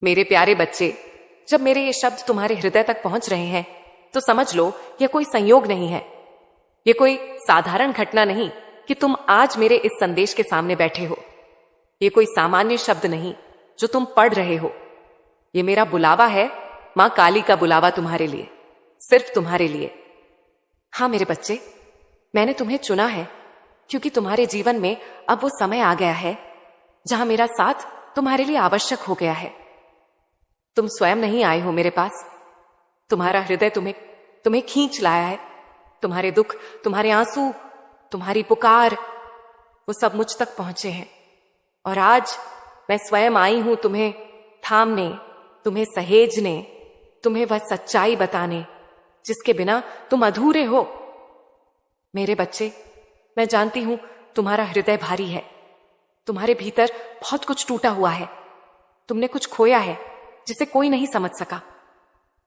मेरे प्यारे बच्चे, जब मेरे ये शब्द तुम्हारे हृदय तक पहुंच रहे हैं तो समझ लो यह कोई संयोग नहीं है। यह कोई साधारण घटना नहीं कि तुम आज मेरे इस संदेश के सामने बैठे हो। यह कोई सामान्य शब्द नहीं जो तुम पढ़ रहे हो। यह मेरा बुलावा है, मां काली का बुलावा तुम्हारे लिए, सिर्फ तुम्हारे लिए। हां मेरे बच्चे, मैंने तुम्हें चुना है क्योंकि तुम्हारे जीवन में अब वो समय आ गया है जहां मेरा साथ तुम्हारे लिए आवश्यक हो गया है। तुम स्वयं नहीं आए हो मेरे पास, तुम्हारा हृदय तुम्हें खींच लाया है। तुम्हारे दुख, तुम्हारे आंसू, तुम्हारी पुकार, वो सब मुझ तक पहुंचे हैं। और आज मैं स्वयं आई हूं तुम्हें थामने, तुम्हें सहेजने, तुम्हें वह सच्चाई बताने जिसके बिना तुम अधूरे हो। मेरे बच्चे, मैं जानती हूं तुम्हारा हृदय भारी है, तुम्हारे भीतर बहुत कुछ टूटा हुआ है। तुमने कुछ खोया है जिसे कोई नहीं समझ सका।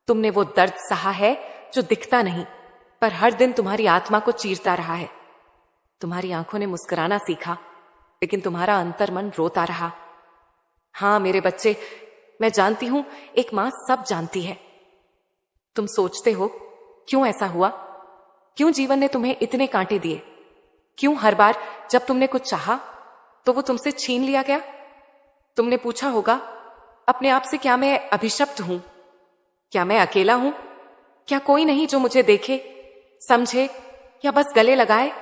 तुमने वो दर्द सहा है जो दिखता नहीं पर हर दिन तुम्हारी आत्मा को चीरता रहा है। तुम्हारी आंखों ने मुस्कुराना सीखा लेकिन तुम्हारा अंतर्मन रोता रहा। हां मेरे बच्चे, मैं जानती हूं एक मां सब जानती है। तुम सोचते हो क्यों ऐसा हुआ, क्यों जीवन ने तुम्हें इतने कांटे दिए, क्यों हर बार जब तुमने कुछ चाहा तो वो तुमसे छीन लिया गया। तुमने पूछा होगा अपने आप से, क्या मैं अभिशप्त हूं, क्या मैं अकेला हूं, क्या कोई नहीं जो मुझे देखे, समझे या बस गले लगाए।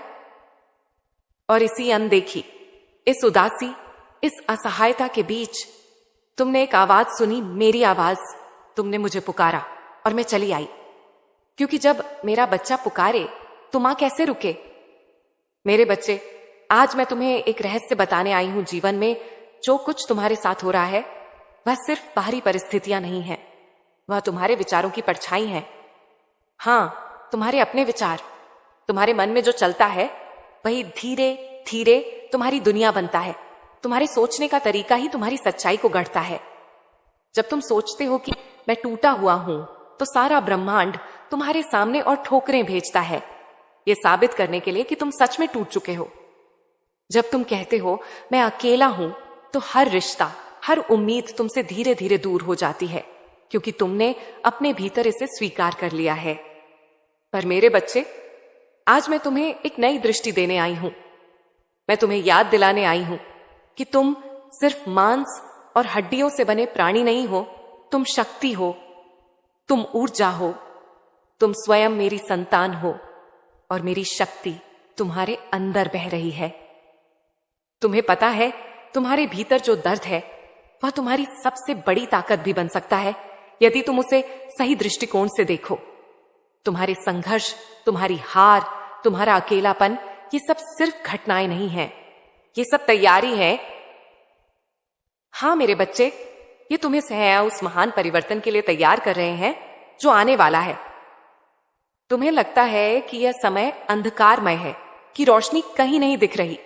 और इसी अनदेखी, इस उदासी, इस असहायता के बीच तुमने एक आवाज सुनी, मेरी आवाज। तुमने मुझे पुकारा और मैं चली आई, क्योंकि जब मेरा बच्चा पुकारे तो मां कैसे रुके। मेरे बच्चे, आज मैं तुम्हें एक रहस्य बताने आई हूं। जीवन में जो कुछ तुम्हारे साथ हो रहा है वह सिर्फ बाहरी परिस्थितियां नहीं है, वह तुम्हारे विचारों की परछाई है। हां, तुम्हारे अपने विचार, तुम्हारे मन में जो चलता है वही धीरे धीरे तुम्हारी दुनिया बनता है। तुम्हारे सोचने का तरीका ही तुम्हारी सच्चाई को गढ़ता है। जब तुम सोचते हो कि मैं टूटा हुआ हूं तो सारा ब्रह्मांड तुम्हारे सामने और ठोकरें भेजता है यह साबित करने के लिए कि तुम सच में टूट चुके हो। जब तुम कहते हो मैं अकेला हूं तो हर रिश्ता, हर उम्मीद तुमसे धीरे धीरे दूर हो जाती है, क्योंकि तुमने अपने भीतर इसे स्वीकार कर लिया है। पर मेरे बच्चे, आज मैं तुम्हें एक नई दृष्टि देने आई हूं। मैं तुम्हें याद दिलाने आई हूं कि तुम सिर्फ मांस और हड्डियों से बने प्राणी नहीं हो, तुम शक्ति हो, तुम ऊर्जा हो, तुम स्वयं मेरी संतान हो और मेरी शक्ति तुम्हारे अंदर बह रही है। तुम्हें पता है तुम्हारे भीतर जो दर्द है वह तुम्हारी सबसे बड़ी ताकत भी बन सकता है यदि तुम उसे सही दृष्टिकोण से देखो। तुम्हारे संघर्ष, तुम्हारी हार, तुम्हारा अकेलापन, ये सब सिर्फ घटनाएं नहीं हैं, ये सब तैयारी है। हां मेरे बच्चे, ये तुम्हें सह उस महान परिवर्तन के लिए तैयार कर रहे हैं जो आने वाला है। तुम्हें लगता है कि यह समय अंधकारमय है, कि रोशनी कहीं नहीं दिख रही,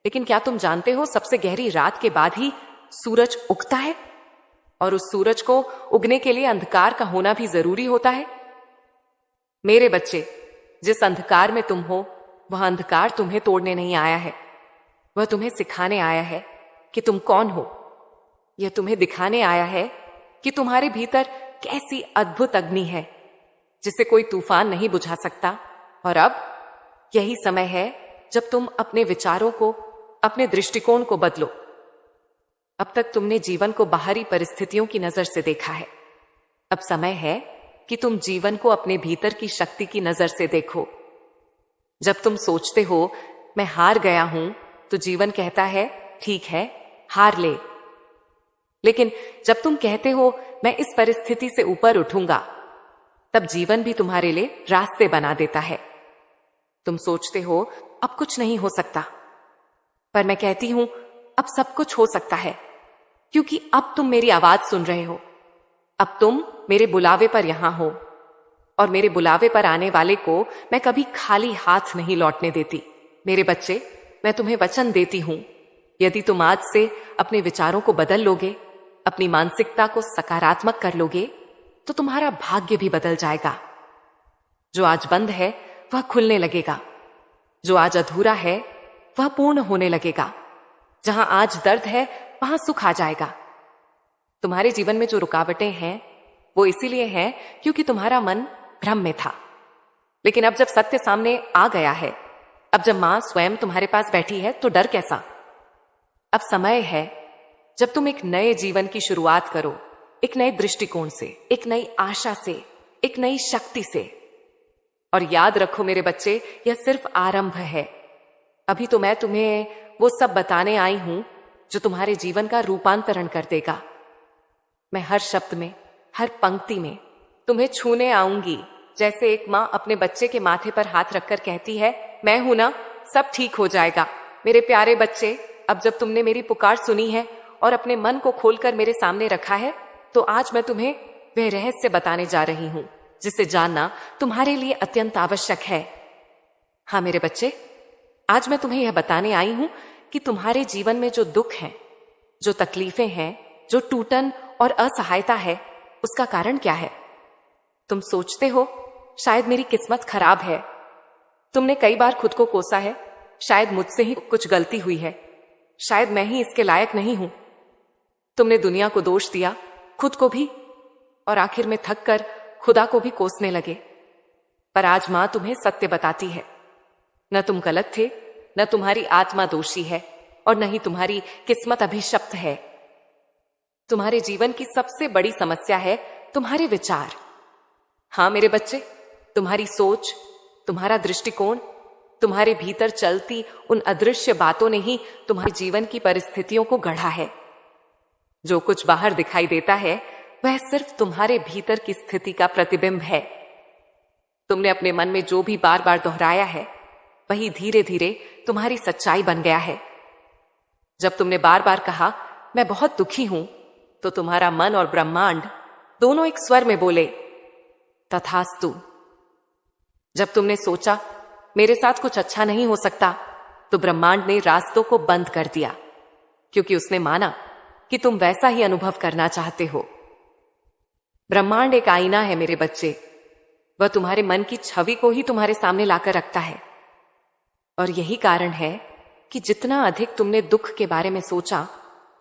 लेकिन क्या तुम जानते हो सबसे गहरी रात के बाद ही सूरज उगता है, और उस सूरज को उगने के लिए अंधकार का होना भी जरूरी होता है। मेरे बच्चे, जिस अंधकार में तुम हो वह अंधकार तुम्हें तोड़ने नहीं आया है, वह तुम्हें सिखाने आया है कि तुम कौन हो। यह तुम्हें दिखाने आया है कि तुम्हारे भीतर कैसी अद्भुत अग्नि है जिसे कोई तूफान नहीं बुझा सकता। और अब यही समय है जब तुम अपने विचारों को, अपने दृष्टिकोण को बदलो। अब तक तुमने जीवन को बाहरी परिस्थितियों की नजर से देखा है, अब समय है कि तुम जीवन को अपने भीतर की शक्ति की नजर से देखो। जब तुम सोचते हो मैं हार गया हूं तो जीवन कहता है ठीक है, हार ले। लेकिन जब तुम कहते हो मैं इस परिस्थिति से ऊपर उठूंगा, तब जीवन भी तुम्हारे लिए रास्ते बना देता है। तुम सोचते हो अब कुछ नहीं हो सकता, पर मैं कहती हूं अब सब कुछ हो सकता है, क्योंकि अब तुम मेरी आवाज सुन रहे हो। अब तुम मेरे बुलावे पर यहां हो, और मेरे बुलावे पर आने वाले को मैं कभी खाली हाथ नहीं लौटने देती। मेरे बच्चे, मैं तुम्हें वचन देती हूं, यदि तुम आज से अपने विचारों को बदल लोगे, अपनी मानसिकता को सकारात्मक कर लोगे, तो तुम्हारा भाग्य भी बदल जाएगा। जो आज बंद है वह खुलने लगेगा, जो आज अधूरा है वह पूर्ण होने लगेगा, जहां आज दर्द है वहां सुख आ जाएगा। तुम्हारे जीवन में जो रुकावटें हैं वो इसीलिए हैं क्योंकि तुम्हारा मन भ्रम में था। लेकिन अब जब सत्य सामने आ गया है, अब जब मां स्वयं तुम्हारे पास बैठी है, तो डर कैसा? अब समय है जब तुम एक नए जीवन की शुरुआत करो, एक नए दृष्टिकोण से, एक नई आशा से, एक नई शक्ति से। और याद रखो मेरे बच्चे, यह सिर्फ आरंभ है। अभी तो मैं तुम्हें वो सब बताने आई हूं जो तुम्हारे जीवन का रूपांतरण कर देगा। मैं हर शब्द में, हर पंक्ति में तुम्हें छूने आऊंगी, जैसे एक मां अपने बच्चे के माथे पर हाथ रखकर कहती है, मैं हूं ना, सब ठीक हो जाएगा। मेरे प्यारे बच्चे, अब जब तुमने मेरी पुकार सुनी है और अपने मन को खोलकर मेरे सामने रखा है, तो आज मैं तुम्हें वह रहस्य बताने जा रही हूं जिसे जानना तुम्हारे लिए अत्यंत आवश्यक है। हाँ मेरे बच्चे, आज मैं तुम्हें यह बताने आई हूं कि तुम्हारे जीवन में जो दुख है, जो तकलीफें हैं, जो टूटन और असहायता है, उसका कारण क्या है। तुम सोचते हो शायद मेरी किस्मत खराब है। तुमने कई बार खुद को कोसा है, शायद मुझसे ही कुछ गलती हुई है, शायद मैं ही इसके लायक नहीं हूं। तुमने दुनिया को दोष दिया, खुद को भी, और आखिर में थक कर खुदा को भी कोसने लगे। पर आज मां तुम्हें सत्य बताती है, न तुम गलत थे, न तुम्हारी आत्मा दोषी है, और न ही तुम्हारी किस्मत अभिशप्त है। तुम्हारे जीवन की सबसे बड़ी समस्या है तुम्हारे विचार। हां मेरे बच्चे, तुम्हारी सोच, तुम्हारा दृष्टिकोण, तुम्हारे भीतर चलती उन अदृश्य बातों ने ही तुम्हारे जीवन की परिस्थितियों को गढ़ा है। जो कुछ बाहर दिखाई देता है वह सिर्फ तुम्हारे भीतर की स्थिति का प्रतिबिंब है। तुमने अपने मन में जो भी बार बार दोहराया है वही धीरे धीरे तुम्हारी सच्चाई बन गया है। जब तुमने बार बार कहा मैं बहुत दुखी हूं, तो तुम्हारा मन और ब्रह्मांड दोनों एक स्वर में बोले, तथास्तु। जब तुमने सोचा मेरे साथ कुछ अच्छा नहीं हो सकता, तो ब्रह्मांड ने रास्तों को बंद कर दिया, क्योंकि उसने माना कि तुम वैसा ही अनुभव करना चाहते हो। ब्रह्मांड एक आईना है मेरे बच्चे, वह तुम्हारे मन की छवि को ही तुम्हारे सामने लाकर रखता है। और यही कारण है कि जितना अधिक तुमने दुख के बारे में सोचा,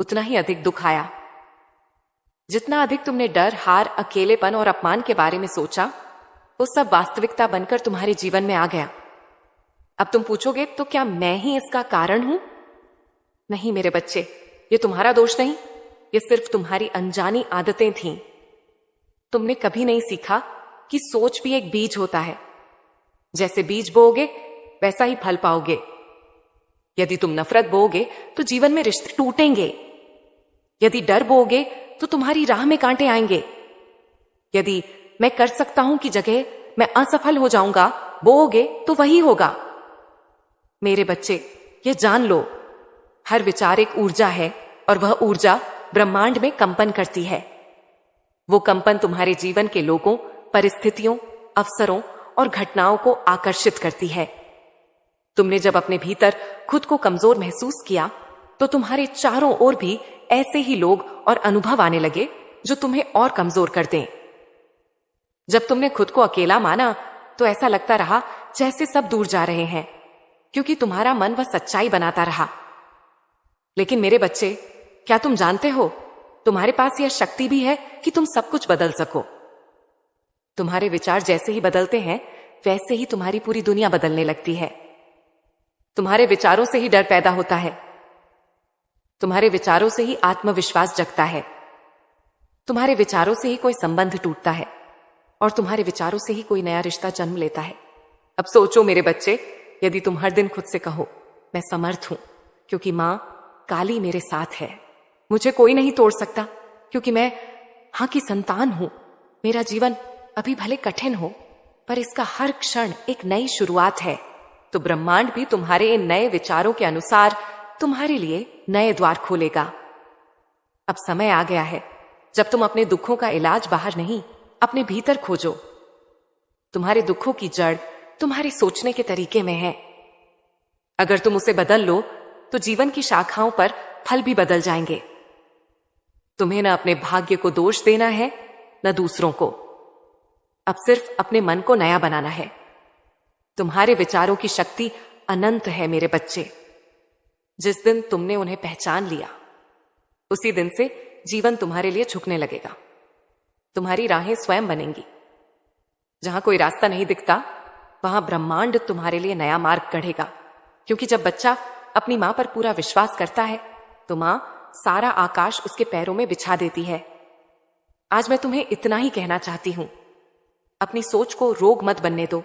उतना ही अधिक दुख आया। जितना अधिक तुमने डर, हार, अकेलेपन और अपमान के बारे में सोचा, वो सब वास्तविकता बनकर तुम्हारे जीवन में आ गया। अब तुम पूछोगे, तो क्या मैं ही इसका कारण हूं? नहीं मेरे बच्चे, ये तुम्हारा दोष नहीं, ये सिर्फ तुम्हारी अनजानी आदतें थीं। तुमने कभी नहीं सीखा कि सोच भी एक बीज होता है। जैसे बीज बोओगे वैसा ही फल पाओगे। यदि तुम नफरत बोओगे तो जीवन में रिश्ते टूटेंगे। यदि डर बोओगे तो तुम्हारी राह में कांटे आएंगे। यदि मैं कर सकता हूं की जगह मैं असफल हो जाऊंगा बोओगे तो वही होगा। मेरे बच्चे, ये जान लो, हर विचार एक ऊर्जा है, और वह ऊर्जा ब्रह्मांड में कंपन करती है। वो कंपन तुम्हारे जीवन के लोगों, परिस्थितियों, अवसरों और घटनाओं को आकर्षित करती है। तुमने जब अपने भीतर खुद को कमजोर महसूस किया, तो तुम्हारे चारों ओर भी ऐसे ही लोग और अनुभव आने लगे जो तुम्हें और कमजोर कर दें। जब तुमने खुद को अकेला माना, तो ऐसा लगता रहा जैसे सब दूर जा रहे हैं, क्योंकि तुम्हारा मन वह सच्चाई बनाता रहा। लेकिन मेरे बच्चे, क्या तुम जानते हो, तुम्हारे पास यह शक्ति भी है कि तुम सब कुछ बदल सको। तुम्हारे विचार जैसे ही बदलते हैं, वैसे ही तुम्हारी पूरी दुनिया बदलने लगती है। तुम्हारे विचारों से ही डर पैदा होता है, तुम्हारे विचारों से ही आत्मविश्वास जगता है, तुम्हारे विचारों से ही कोई संबंध टूटता है, और तुम्हारे विचारों से ही कोई नया रिश्ता जन्म लेता है। अब सोचो मेरे बच्चे, यदि तुम हर दिन खुद से कहो मैं समर्थ हूं क्योंकि मां काली मेरे साथ है, मुझे कोई नहीं तोड़ सकता क्योंकि मैं हां की संतान हूं, मेरा जीवन अभी भले कठिन हो पर इसका हर क्षण एक नई शुरुआत है, तो ब्रह्मांड भी तुम्हारे इन नए विचारों के अनुसार तुम्हारे लिए नए द्वार खोलेगा। अब समय आ गया है जब तुम अपने दुखों का इलाज बाहर नहीं, अपने भीतर खोजो। तुम्हारे दुखों की जड़ तुम्हारे सोचने के तरीके में है। अगर तुम उसे बदल लो तो जीवन की शाखाओं पर फल भी बदल जाएंगे। तुम्हें न अपने भाग्य को दोष देना है, न दूसरों को। अब सिर्फ अपने मन को नया बनाना है। तुम्हारे विचारों की शक्ति अनंत है मेरे बच्चे। जिस दिन तुमने उन्हें पहचान लिया, उसी दिन से जीवन तुम्हारे लिए झुकने लगेगा। तुम्हारी राहें स्वयं बनेंगी। जहां कोई रास्ता नहीं दिखता, वहां ब्रह्मांड तुम्हारे लिए नया मार्ग गढ़ेगा। क्योंकि जब बच्चा अपनी मां पर पूरा विश्वास करता है तो मां सारा आकाश उसके पैरों में बिछा देती है। आज मैं तुम्हें इतना ही कहना चाहती हूं, अपनी सोच को रोग मत बनने दो,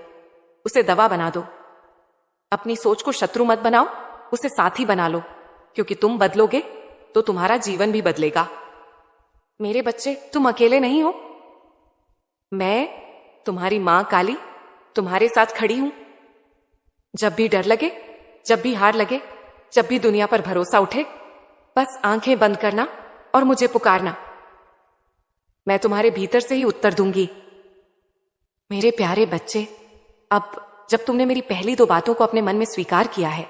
उसे दवा बना दो। अपनी सोच को शत्रु मत बनाओ, उसे साथी बना लो। क्योंकि तुम बदलोगे तो तुम्हारा जीवन भी बदलेगा। मेरे बच्चे, तुम अकेले नहीं हो। मैं, तुम्हारी मां काली, तुम्हारे साथ खड़ी हूं। जब भी डर लगे, जब भी हार लगे, जब भी दुनिया पर भरोसा उठे, बस आंखें बंद करना और मुझे पुकारना। मैं तुम्हारे भीतर से ही उत्तर दूंगी। मेरे प्यारे बच्चे, अब जब तुमने मेरी पहली 2 बातों को अपने मन में स्वीकार किया है,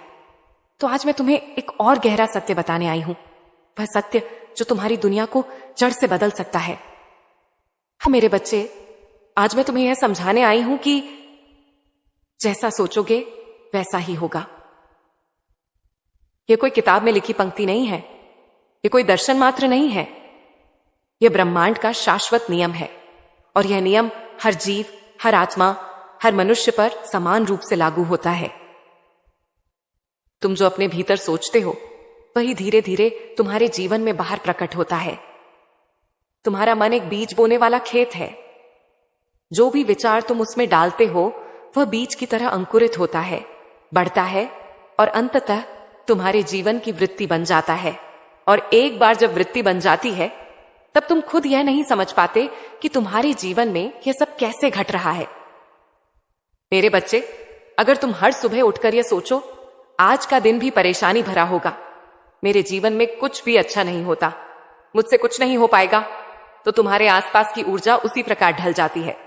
तो आज मैं तुम्हें एक और गहरा सत्य बताने आई हूं। वह सत्य जो तुम्हारी दुनिया को जड़ से बदल सकता है। हाँ मेरे बच्चे, आज मैं तुम्हें यह समझाने आई हूं कि जैसा सोचोगे वैसा ही होगा। यह कोई किताब में लिखी पंक्ति नहीं है, यह कोई दर्शन मात्र नहीं है। यह ब्रह्मांड का शाश्वत नियम है और यह नियम हर जीव, हर आत्मा, हर मनुष्य पर समान रूप से लागू होता है। तुम जो अपने भीतर सोचते हो, वही धीरे धीरे तुम्हारे जीवन में बाहर प्रकट होता है। तुम्हारा मन एक बीज बोने वाला खेत है। जो भी विचार तुम उसमें डालते हो, वह बीज की तरह अंकुरित होता है, बढ़ता है और अंततः तुम्हारे जीवन की वृत्ति बन जाता है। और एक बार जब वृत्ति बन जाती है, तब तुम खुद यह नहीं समझ पाते कि तुम्हारे जीवन में यह सब कैसे घट रहा है। मेरे बच्चे, अगर तुम हर सुबह उठकर यह सोचो, आज का दिन भी परेशानी भरा होगा, मेरे जीवन में कुछ भी अच्छा नहीं होता, मुझसे कुछ नहीं हो पाएगा, तो तुम्हारे आसपास की ऊर्जा उसी प्रकार ढल जाती है।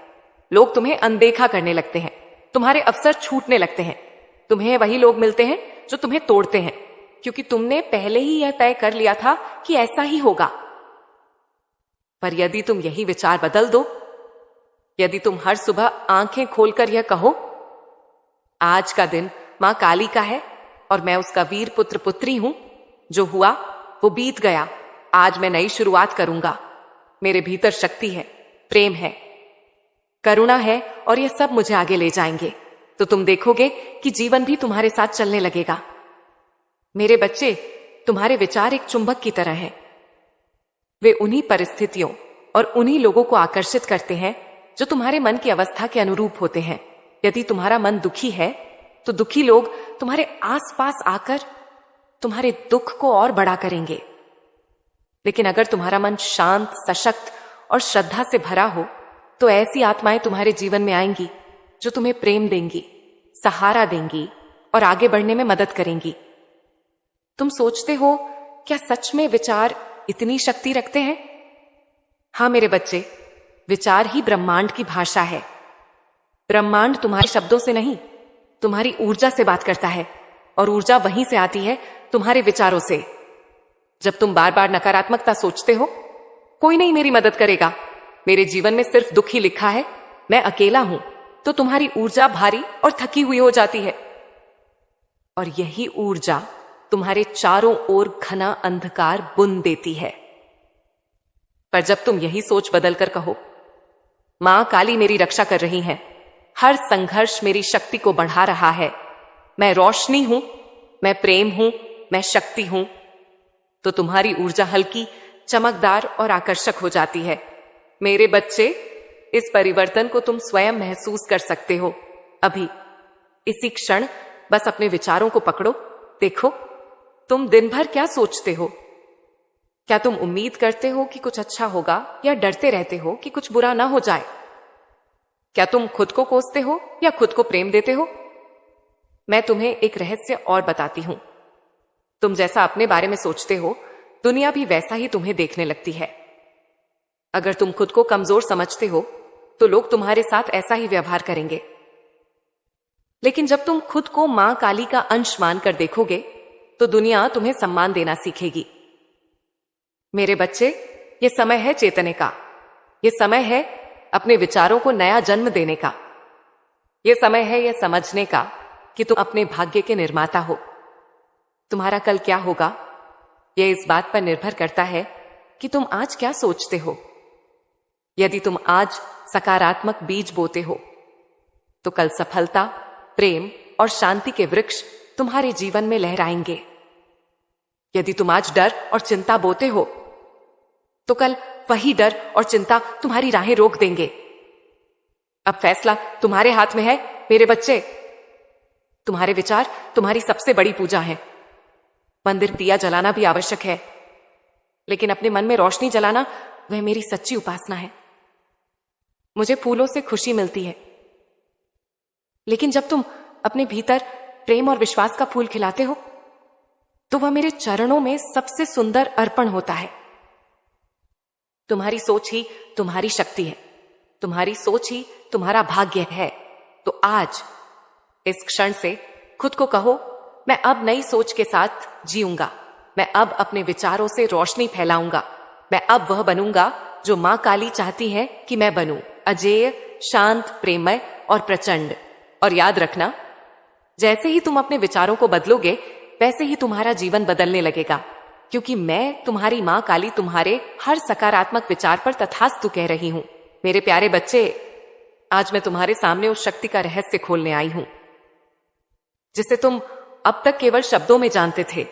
लोग तुम्हें अनदेखा करने लगते हैं, तुम्हारे अवसर छूटने लगते हैं। तुम्हें वही लोग मिलते हैं जो तुम्हें तोड़ते हैं, क्योंकि तुमने पहले ही यह तय कर लिया था कि ऐसा ही होगा। पर यदि तुम यही विचार बदल दो, यदि तुम हर सुबह आंखें खोलकर यह कहो, आज का दिन मां काली का है और मैं उसका वीर पुत्र पुत्री हूं, जो हुआ वो बीत गया, आज मैं नई शुरुआत करूंगा। मेरे भीतर शक्ति है, प्रेम है, करुणा है और यह सब मुझे आगे ले जाएंगे। तो तुम देखोगे कि जीवन भी तुम्हारे साथ चलने लगेगा। मेरे बच्चे, तुम्हारे विचार एक चुंबक की तरह है। वे उन्हीं परिस्थितियों और उन्हीं लोगों को आकर्षित करते हैं जो तुम्हारे मन की अवस्था के अनुरूप होते हैं। यदि तुम्हारा मन दुखी है, तो दुखी लोग तुम्हारे आसपास आकर तुम्हारे दुख को और बड़ा करेंगे। लेकिन अगर तुम्हारा मन शांत, सशक्त और श्रद्धा से भरा हो, तो ऐसी आत्माएं तुम्हारे जीवन में आएंगी जो तुम्हें प्रेम देंगी, सहारा देंगी और आगे बढ़ने में मदद करेंगी। तुम सोचते हो, क्या सच में विचार इतनी शक्ति रखते हैं? हां मेरे बच्चे, विचार ही ब्रह्मांड की भाषा है। ब्रह्मांड तुम्हारे शब्दों से नहीं, तुम्हारी ऊर्जा से बात करता है और ऊर्जा वहीं से आती है, तुम्हारे विचारों से। जब तुम बार बार नकारात्मकता सोचते हो, कोई नहीं मेरी मदद करेगा, मेरे जीवन में सिर्फ दुख ही लिखा है, मैं अकेला हूं, तो तुम्हारी ऊर्जा भारी और थकी हुई हो जाती है। और यही ऊर्जा तुम्हारे चारों ओर घना अंधकार बुन देती है। पर जब तुम यही सोच बदलकर कहो, मां काली मेरी रक्षा कर रही है, हर संघर्ष मेरी शक्ति को बढ़ा रहा है, मैं रोशनी हूं, मैं प्रेम हूं, मैं शक्ति हूं, तो तुम्हारी ऊर्जा हल्की, चमकदार और आकर्षक हो जाती है। मेरे बच्चे, इस परिवर्तन को तुम स्वयं महसूस कर सकते हो। अभी इसी क्षण बस अपने विचारों को पकड़ो। देखो, तुम दिन भर क्या सोचते हो? क्या तुम उम्मीद करते हो कि कुछ अच्छा होगा या डरते रहते हो कि कुछ बुरा ना हो जाए? क्या तुम खुद को कोसते हो या खुद को प्रेम देते हो? मैं तुम्हें एक रहस्य और बताती हूं। तुम जैसा अपने बारे में सोचते हो, दुनिया भी वैसा ही तुम्हें देखने लगती है। अगर तुम खुद को कमजोर समझते हो, तो लोग तुम्हारे साथ ऐसा ही व्यवहार करेंगे। लेकिन जब तुम खुद को मां काली का अंश मानकर देखोगे, तो दुनिया तुम्हें सम्मान देना सीखेगी। मेरे बच्चे, यह समय है चेतने का, यह समय है अपने विचारों को नया जन्म देने का, यह समय है यह समझने का कि तुम अपने भाग्य के निर्माता हो। तुम्हारा कल क्या होगा, यह इस बात पर निर्भर करता है कि तुम आज क्या सोचते हो। यदि तुम आज सकारात्मक बीज बोते हो तो कल सफलता, प्रेम और शांति के वृक्ष तुम्हारे जीवन में लहराएंगे। यदि तुम आज डर और चिंता बोते हो तो कल वही डर और चिंता तुम्हारी राहें रोक देंगे। अब फैसला तुम्हारे हाथ में है मेरे बच्चे। तुम्हारे विचार तुम्हारी सबसे बड़ी पूजा है। मंदिर दिया जलाना भी आवश्यक है, लेकिन अपने मन में रोशनी जलाना वह मेरी सच्ची उपासना है। मुझे फूलों से खुशी मिलती है, लेकिन जब तुम अपने भीतर प्रेम और विश्वास का फूल खिलाते हो तो वह मेरे चरणों में सबसे सुंदर अर्पण होता है। तुम्हारी सोच ही तुम्हारी शक्ति है, तुम्हारी सोच ही तुम्हारा भाग्य है। तो आज इस क्षण से खुद को कहो, मैं अब नई सोच के साथ जीऊंगा। मैं अब अपने विचारों से रोशनी फैलाऊंगा। मैं अब वह बनूंगा जो मां काली चाहती है कि मैं बनूं, अजेय, शांत, प्रेमय और प्रचंड। और याद रखना, जैसे ही तुम अपने विचारों को बदलोगे वैसे ही तुम्हारा जीवन बदलने लगेगा, क्योंकि मैं तुम्हारी मां काली तुम्हारे हर सकारात्मक विचार पर तथास्तु कह रही हूं। मेरे प्यारे बच्चे, आज मैं तुम्हारे सामने उस शक्ति का रहस्य खोलने आई हूं जिसे तुम अब तक केवल शब्दों में जानते थे।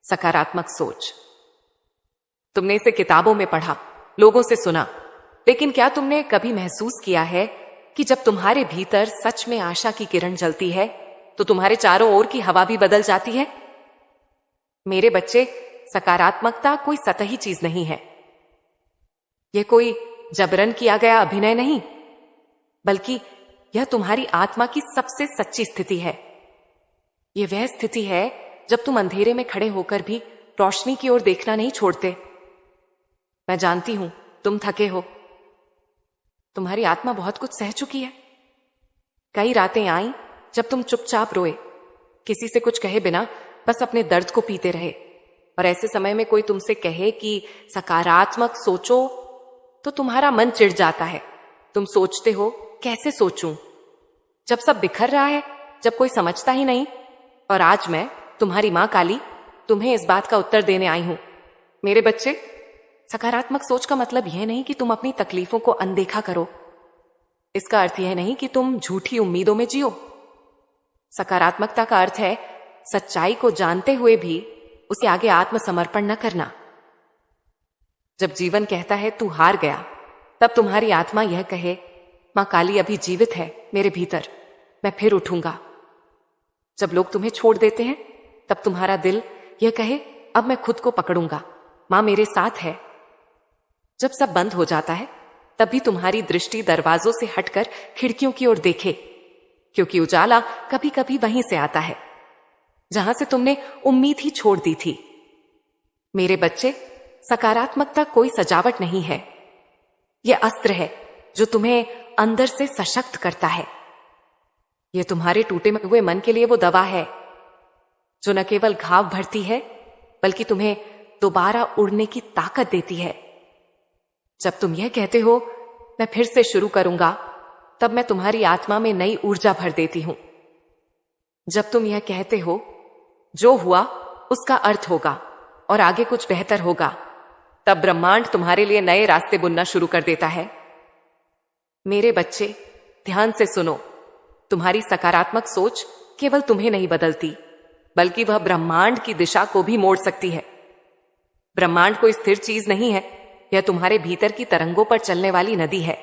सकारात्मक सोच। तुमने इसे किताबों में पढ़ा, लोगों से सुना, लेकिन क्या तुमने कभी महसूस किया है कि जब तुम्हारे भीतर सच में आशा की किरण जलती है तो तुम्हारे चारों ओर की हवा भी बदल जाती है। मेरे बच्चे, सकारात्मकता कोई सतही चीज नहीं है। यह कोई जबरन किया गया अभिनय नहीं, बल्कि यह तुम्हारी आत्मा की सबसे सच्ची स्थिति है। यह वह स्थिति है जब तुम अंधेरे में खड़े होकर भी रोशनी की ओर देखना नहीं छोड़ते। मैं जानती हूं तुम थके हो, तुम्हारी आत्मा बहुत कुछ सह चुकी है। कई रातें आई जब तुम चुपचाप रोए, किसी से कुछ कहे बिना बस अपने दर्द को पीते रहे। और ऐसे समय में कोई तुमसे कहे कि सकारात्मक सोचो तो तुम्हारा मन चिढ़ जाता है। तुम सोचते हो, कैसे सोचूं जब सब बिखर रहा है, जब कोई समझता ही नहीं। और आज मैं, तुम्हारी मां काली, तुम्हें इस बात का उत्तर देने आई हूं। मेरे बच्चे, सकारात्मक सोच का मतलब यह नहीं कि तुम अपनी तकलीफों को अनदेखा करो। इसका अर्थ यह नहीं कि तुम झूठी उम्मीदों में जियो। सकारात्मकता का अर्थ है सच्चाई को जानते हुए भी उसे आगे आत्मसमर्पण न करना। जब जीवन कहता है तू हार गया, तब तुम्हारी आत्मा यह कहे, मां काली अभी जीवित है मेरे भीतर, मैं फिर उठूंगा। जब लोग तुम्हें छोड़ देते हैं, तब तुम्हारा दिल यह कहे, अब मैं खुद को पकड़ूंगा, मां मेरे साथ है। जब सब बंद हो जाता है, तब भी तुम्हारी दृष्टि दरवाजों से हटकर खिड़कियों की ओर देखे, क्योंकि उजाला कभी कभी वहीं से आता है जहां से तुमने उम्मीद ही छोड़ दी थी। मेरे बच्चे, सकारात्मकता कोई सजावट नहीं है। यह अस्त्र है जो तुम्हें अंदर से सशक्त करता है। यह तुम्हारे टूटे हुए मन के लिए वो दवा है जो न केवल घाव भरती है, बल्कि तुम्हें दोबारा उड़ने की ताकत देती है। जब तुम यह कहते हो, मैं फिर से शुरू करूंगा, तब मैं तुम्हारी आत्मा में नई ऊर्जा भर देती हूं। जब तुम यह कहते हो, जो हुआ उसका अर्थ होगा और आगे कुछ बेहतर होगा, तब ब्रह्मांड तुम्हारे लिए नए रास्ते बुनना शुरू कर देता है। मेरे बच्चे, ध्यान से सुनो। तुम्हारी सकारात्मक सोच केवल तुम्हें नहीं बदलती, बल्कि वह ब्रह्मांड की दिशा को भी मोड़ सकती है। ब्रह्मांड कोई स्थिर चीज नहीं है, यह तुम्हारे भीतर की तरंगों पर चलने वाली नदी है।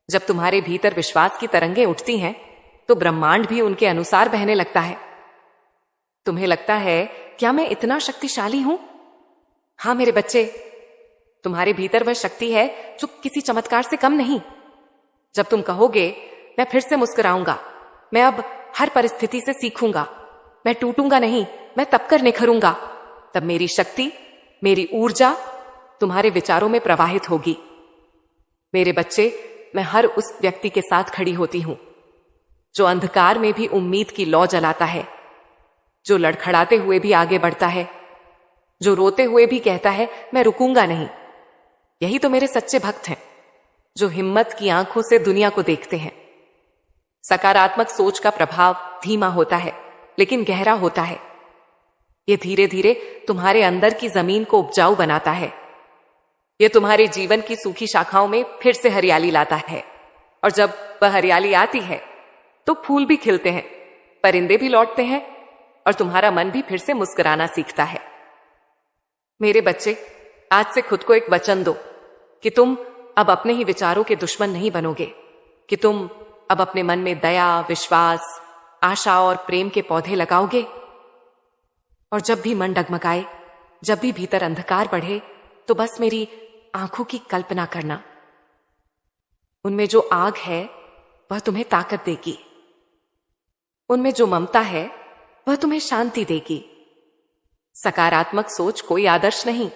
जब तुम्हारे भीतर विश्वास की तरंगें उठती हैं, तो ब्रह्मांड भी उनके अनुसार बहने लगता है। तुम्हें लगता है, क्या मैं इतना शक्तिशाली हूं? हां मेरे बच्चे, तुम्हारे भीतर वह शक्ति है जो किसी चमत्कार से कम नहीं। जब तुम कहोगे, मैं फिर से मुस्कुराऊंगा, मैं अब हर परिस्थिति से सीखूंगा, मैं टूटूंगा नहीं, मैं तब कर निखरूंगा, तब मेरी शक्ति, मेरी ऊर्जा तुम्हारे विचारों में प्रवाहित होगी। मेरे बच्चे, मैं हर उस व्यक्ति के साथ खड़ी होती हूं जो अंधकार में भी उम्मीद की लौ जलाता है, जो लड़खड़ाते हुए भी आगे बढ़ता है, जो रोते हुए भी कहता है, मैं रुकूंगा नहीं। यही तो मेरे सच्चे भक्त हैं, जो हिम्मत की आंखों से दुनिया को देखते हैं। सकारात्मक सोच का प्रभाव धीमा होता है, लेकिन गहरा होता है। ये धीरे धीरे तुम्हारे अंदर की जमीन को उपजाऊ बनाता है। ये तुम्हारे जीवन की सूखी शाखाओं में फिर से हरियाली लाता है। और जब वह हरियाली आती है तो फूल भी खिलते हैं, परिंदे भी लौटते हैं और तुम्हारा मन भी फिर से मुस्कुराना सीखता है। मेरे बच्चे, आज से खुद को एक वचन दो कि तुम अब अपने ही विचारों के दुश्मन नहीं बनोगे, कि तुम अब अपने मन में दया, विश्वास, आशा और प्रेम के पौधे लगाओगे। और जब भी मन डगमगाए, जब भी भीतर अंधकार बढ़े, तो बस मेरी आंखों की कल्पना करना। उनमें जो आग है वह तुम्हें ताकत देगी, उनमें जो ममता है वह तुम्हें शांति देगी। सकारात्मक सोच कोई आदर्श नहीं,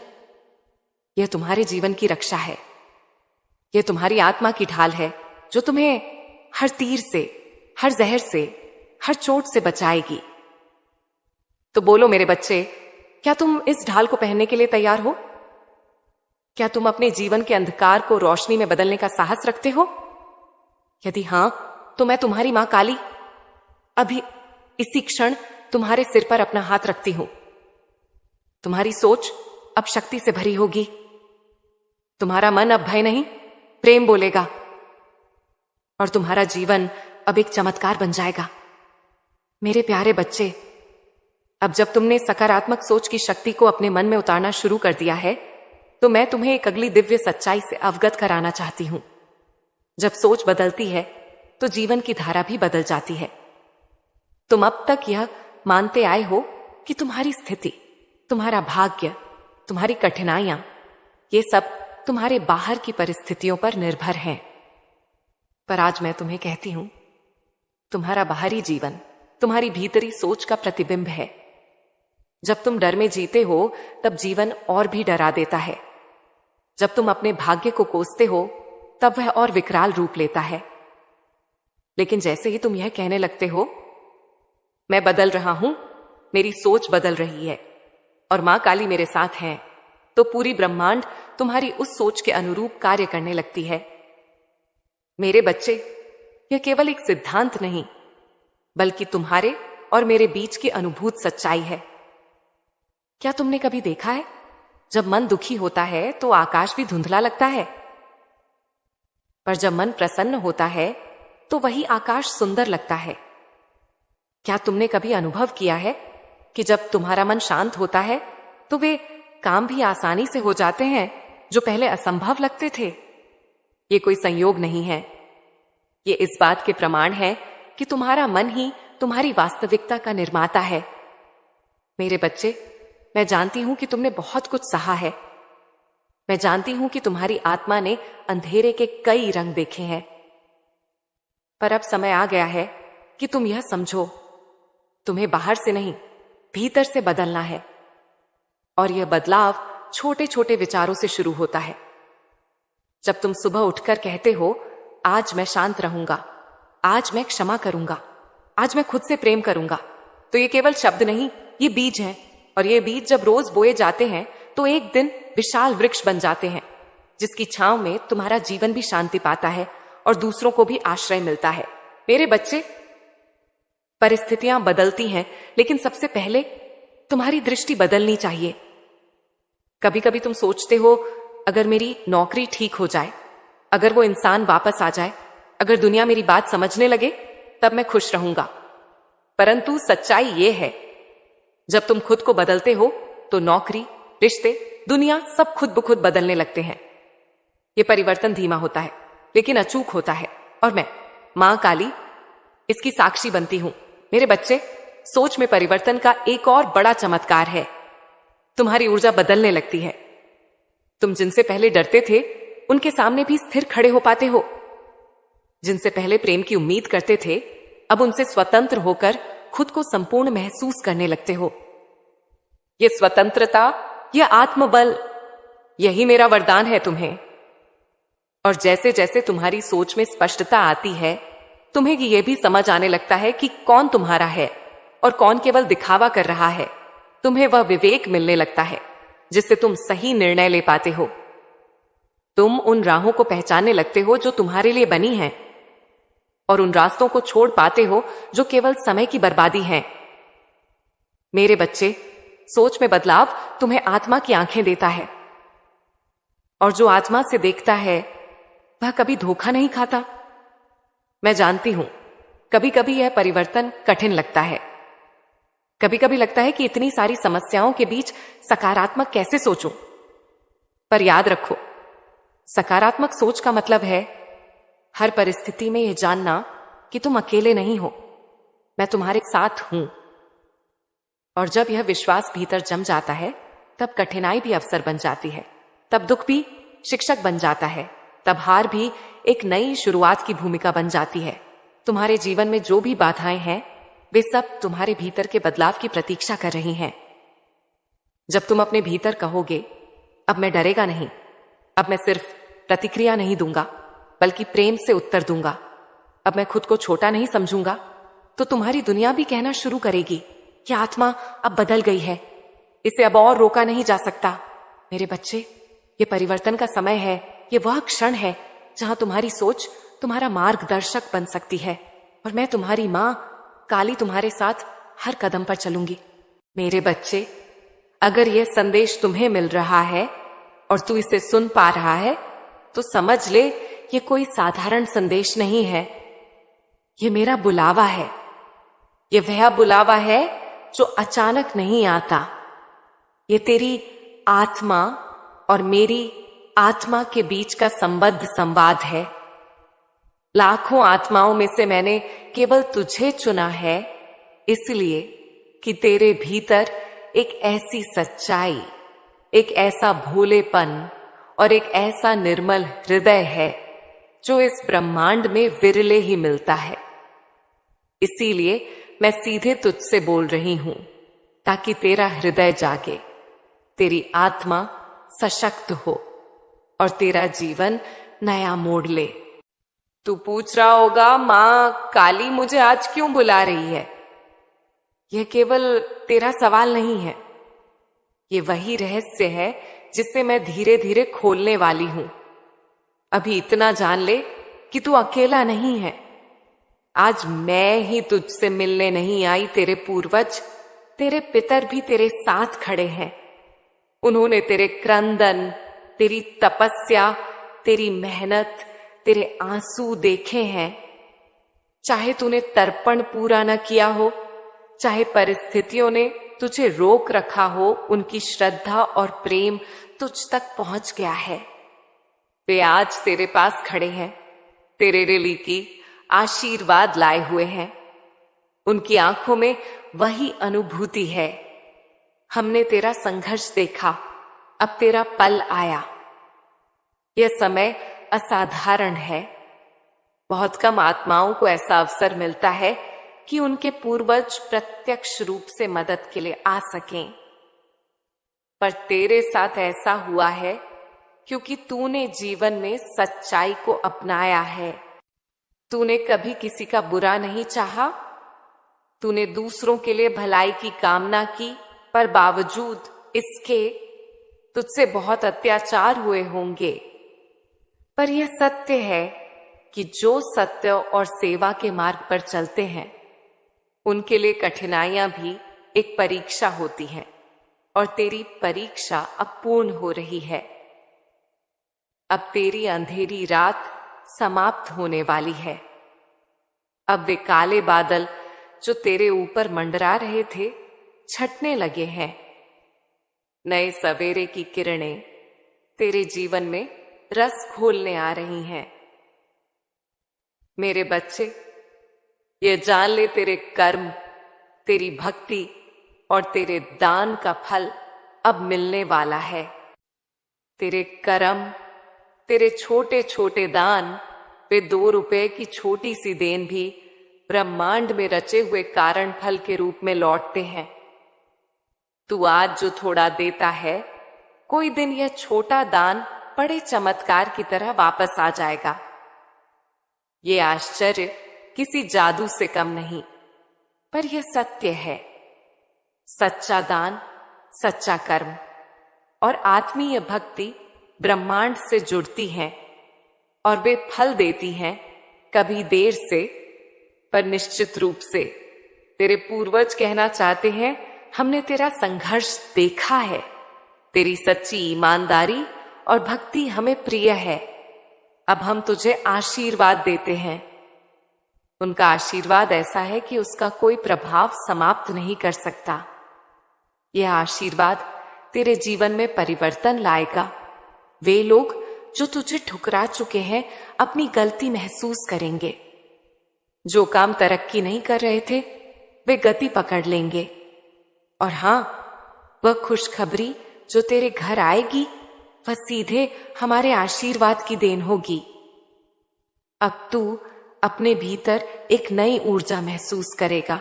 यह तुम्हारे जीवन की रक्षा है। यह तुम्हारी आत्मा की ढाल है जो तुम्हें हर तीर से, हर जहर से, हर चोट से बचाएगी। तो बोलो मेरे बच्चे, क्या तुम इस ढाल को पहनने के लिए तैयार हो? क्या तुम अपने जीवन के अंधकार को रोशनी में बदलने का साहस रखते हो? यदि हां, तो मैं तुम्हारी मां काली अभी इसी क्षण तुम्हारे सिर पर अपना हाथ रखती हूं। तुम्हारी सोच अब शक्ति से भरी होगी। तुम्हारा मन अब भय नहीं, प्रेम बोलेगा। और तुम्हारा जीवन अब एक चमत्कार बन जाएगा। मेरे प्यारे बच्चे, अब जब तुमने सकारात्मक सोच की शक्ति को अपने मन में उतारना शुरू कर दिया है, तो मैं तुम्हें एक अगली दिव्य सच्चाई से अवगत कराना चाहती हूं। जब सोच बदलती है तो जीवन की धारा भी बदल जाती है। तुम अब तक यह मानते आए हो कि तुम्हारी स्थिति, तुम्हारा भाग्य, तुम्हारी कठिनाइयां, ये सब तुम्हारे बाहर की परिस्थितियों पर निर्भर हैं। पर आज मैं तुम्हें कहती हूं, तुम्हारा बाहरी जीवन तुम्हारी भीतरी सोच का प्रतिबिंब है। जब तुम डर में जीते हो, तब जीवन और भी डरा देता है। जब तुम अपने भाग्य को कोसते हो, तब वह और विकराल रूप लेता है। लेकिन जैसे ही तुम यह कहने लगते हो, मैं बदल रहा हूं, मेरी सोच बदल रही है और मां काली मेरे साथ हैं, तो पूरी ब्रह्मांड तुम्हारी उस सोच के अनुरूप कार्य करने लगती है। मेरे बच्चे, यह केवल एक सिद्धांत नहीं, बल्कि तुम्हारे और मेरे बीच की अनुभूत सच्चाई है। क्या तुमने कभी देखा है, जब मन दुखी होता है तो आकाश भी धुंधला लगता है, पर जब मन प्रसन्न होता है तो वही आकाश सुंदर लगता है। क्या तुमने कभी अनुभव किया है कि जब तुम्हारा मन शांत होता है तो वे काम भी आसानी से हो जाते हैं जो पहले असंभव लगते थे? ये कोई संयोग नहीं है, ये इस बात के प्रमाण है कि तुम्हारा मन ही तुम्हारी वास्तविकता का निर्माता है। मेरे बच्चे, मैं जानती हूं कि तुमने बहुत कुछ सहा है। मैं जानती हूं कि तुम्हारी आत्मा ने अंधेरे के कई रंग देखे हैं, पर अब समय आ गया है कि तुम यह समझो, तुम्हें बाहर से नहीं, भीतर से बदलना है। और यह बदलाव छोटे छोटे विचारों से शुरू होता है। जब तुम सुबह उठकर कहते हो, आज मैं शांत रहूंगा, आज मैं क्षमा करूंगा, आज मैं खुद से प्रेम करूंगा, तो ये केवल शब्द नहीं, ये बीज हैं। और ये बीज जब रोज बोए जाते हैं तो एक दिन विशाल वृक्ष बन जाते हैं, जिसकी छांव में तुम्हारा जीवन भी शांति पाता है और दूसरों को भी आश्रय मिलता है। मेरे बच्चे, परिस्थितियां बदलती हैं, लेकिन सबसे पहले तुम्हारी दृष्टि बदलनी चाहिए। कभी कभी तुम सोचते हो, अगर मेरी नौकरी ठीक हो जाए, अगर वो इंसान वापस आ जाए, अगर दुनिया मेरी बात समझने लगे, तब मैं खुश रहूंगा। परंतु सच्चाई ये है, जब तुम खुद को बदलते हो तो नौकरी, रिश्ते, दुनिया सब खुद ब खुद बदलने लगते हैं। ये परिवर्तन धीमा होता है, लेकिन अचूक होता है। और मैं, मां काली, इसकी साक्षी बनती हूं। मेरे बच्चे, सोच में परिवर्तन का एक और बड़ा चमत्कार है। तुम्हारी ऊर्जा बदलने लगती है। तुम जिनसे पहले डरते थे, उनके सामने भी स्थिर खड़े हो पाते हो। जिनसे पहले प्रेम की उम्मीद करते थे, अब उनसे स्वतंत्र होकर खुद को संपूर्ण महसूस करने लगते हो। यह स्वतंत्रता, यह आत्मबल, यही मेरा वरदान है तुम्हें। और जैसे जैसे तुम्हारी सोच में स्पष्टता आती है, तुम्हें यह भी समझ आने लगता है कि कौन तुम्हारा है और कौन केवल दिखावा कर रहा है। तुम्हें वह विवेक मिलने लगता है जिससे तुम सही निर्णय ले पाते हो। तुम उन राहों को पहचानने लगते हो जो तुम्हारे लिए बनी हैं, और उन रास्तों को छोड़ पाते हो जो केवल समय की बर्बादी हैं। मेरे बच्चे, सोच में बदलाव तुम्हें आत्मा की आंखें देता है, और जो आत्मा से देखता है वह कभी धोखा नहीं खाता। मैं जानती हूं कभी कभी यह परिवर्तन कठिन लगता है, कभी कभी लगता है कि इतनी सारी समस्याओं के बीच सकारात्मक कैसे सोचूं। पर याद रखो, सकारात्मक सोच का मतलब है हर परिस्थिति में यह जानना कि तुम अकेले नहीं हो, मैं तुम्हारे साथ हूं। और जब यह विश्वास भीतर जम जाता है तब कठिनाई भी अवसर बन जाती है, तब दुख भी शिक्षक बन जाता है, तब हार भी एक नई शुरुआत की भूमिका बन जाती है। तुम्हारे जीवन में जो भी बाधाएं हैं वे सब तुम्हारे भीतर के बदलाव की प्रतीक्षा कर रही हैं। जब तुम अपने भीतर कहोगे अब मैं डरेगा नहीं, अब मैं सिर्फ प्रतिक्रिया नहीं दूंगा बल्कि प्रेम से उत्तर दूंगा, अब मैं खुद को छोटा नहीं समझूंगा, तो तुम्हारी दुनिया भी कहना शुरू करेगी कि आत्मा अब बदल गई है, इसे अब और रोका नहीं जा सकता। मेरे बच्चे, ये परिवर्तन का समय है, ये वह क्षण है जहां तुम्हारी सोच तुम्हारा मार्गदर्शक बन सकती है, और मैं तुम्हारी मां काली तुम्हारे साथ हर कदम पर चलूंगी। मेरे बच्चे, अगर यह संदेश तुम्हें मिल रहा है और तू इसे सुन पा रहा है तो समझ ले ये कोई साधारण संदेश नहीं है, ये मेरा बुलावा है। ये वह बुलावा है जो अचानक नहीं आता, ये तेरी आत्मा और मेरी आत्मा के बीच का संबद्ध संवाद है। लाखों आत्माओं में से मैंने केवल तुझे चुना है इसलिए कि तेरे भीतर एक ऐसी सच्चाई, एक ऐसा भोलेपन और एक ऐसा निर्मल हृदय है जो इस ब्रह्मांड में विरले ही मिलता है। इसीलिए मैं सीधे तुझसे बोल रही हूं ताकि तेरा हृदय जागे, तेरी आत्मा सशक्त हो और तेरा जीवन नया मोड़ ले। तू पूछ रहा होगा, मां काली मुझे आज क्यों बुला रही है? यह केवल तेरा सवाल नहीं है, ये वही रहस्य है जिसे मैं धीरे धीरे खोलने वाली हूं। अभी इतना जान ले कि तू अकेला नहीं है। आज मैं ही तुझसे मिलने नहीं आई, तेरे पूर्वज, तेरे पितर भी तेरे साथ खड़े हैं। उन्होंने तेरे क्रंदन, तेरी तपस्या, तेरी मेहनत, तेरे आंसू देखे हैं। चाहे तूने तर्पण पूरा न किया हो, चाहे परिस्थितियों ने तुझे रोक रखा हो, उनकी श्रद्धा और प्रेम तुझ तक पहुंच गया है। वे आज तेरे पास खड़े हैं, तेरे लिए की आशीर्वाद लाए हुए हैं। उनकी आंखों में वही अनुभूति है, हमने तेरा संघर्ष देखा, अब तेरा पल आया। यह समय असाधारण है। बहुत कम आत्माओं को ऐसा अवसर मिलता है कि उनके पूर्वज प्रत्यक्ष रूप से मदद के लिए आ सकें, पर तेरे साथ ऐसा हुआ है क्योंकि तूने जीवन में सच्चाई को अपनाया है। तूने कभी किसी का बुरा नहीं चाहा, तूने दूसरों के लिए भलाई की कामना की, पर बावजूद इसके तुझसे बहुत अत्याचार हुए होंगे। पर यह सत्य है कि जो सत्य और सेवा के मार्ग पर चलते हैं उनके लिए कठिनाइयां भी एक परीक्षा होती हैं, और तेरी परीक्षा अब पूर्ण हो रही है। अब तेरी अंधेरी रात समाप्त होने वाली है। अब वे काले बादल जो तेरे ऊपर मंडरा रहे थे छटने लगे हैं। नए सवेरे की किरणें तेरे जीवन में रस घोलने आ रही हैं। मेरे बच्चे, ये जान ले, तेरे कर्म, तेरी भक्ति और तेरे दान का फल अब मिलने वाला है। तेरे कर्म, तेरे छोटे छोटे दान, वे 2 रुपए की छोटी सी देन भी ब्रह्मांड में रचे हुए कारण फल के रूप में लौटते हैं। तू आज जो थोड़ा देता है, कोई दिन यह छोटा दान बड़े चमत्कार की तरह वापस आ जाएगा। ये आश्चर्य किसी जादू से कम नहीं, पर यह सत्य है। सच्चा दान, सच्चा कर्म और आत्मीय भक्ति ब्रह्मांड से जुड़ती हैं और वे फल देती हैं, कभी देर से पर निश्चित रूप से। तेरे पूर्वज कहना चाहते हैं, हमने तेरा संघर्ष देखा है। तेरी सच्ची ईमानदारी और भक्ति हमें प्रिय है। अब हम तुझे आशीर्वाद देते हैं। उनका आशीर्वाद ऐसा है कि उसका कोई प्रभाव समाप्त नहीं कर सकता। यह आशीर्वाद तेरे जीवन में परिवर्तन लाएगा। वे लोग जो तुझे ठुकरा चुके हैं अपनी गलती महसूस करेंगे। जो काम तरक्की नहीं कर रहे थे वे गति पकड़ लेंगे। और हां, वह खुशखबरी जो तेरे घर आएगी वह सीधे हमारे आशीर्वाद की देन होगी। अब तू अपने भीतर एक नई ऊर्जा महसूस करेगा।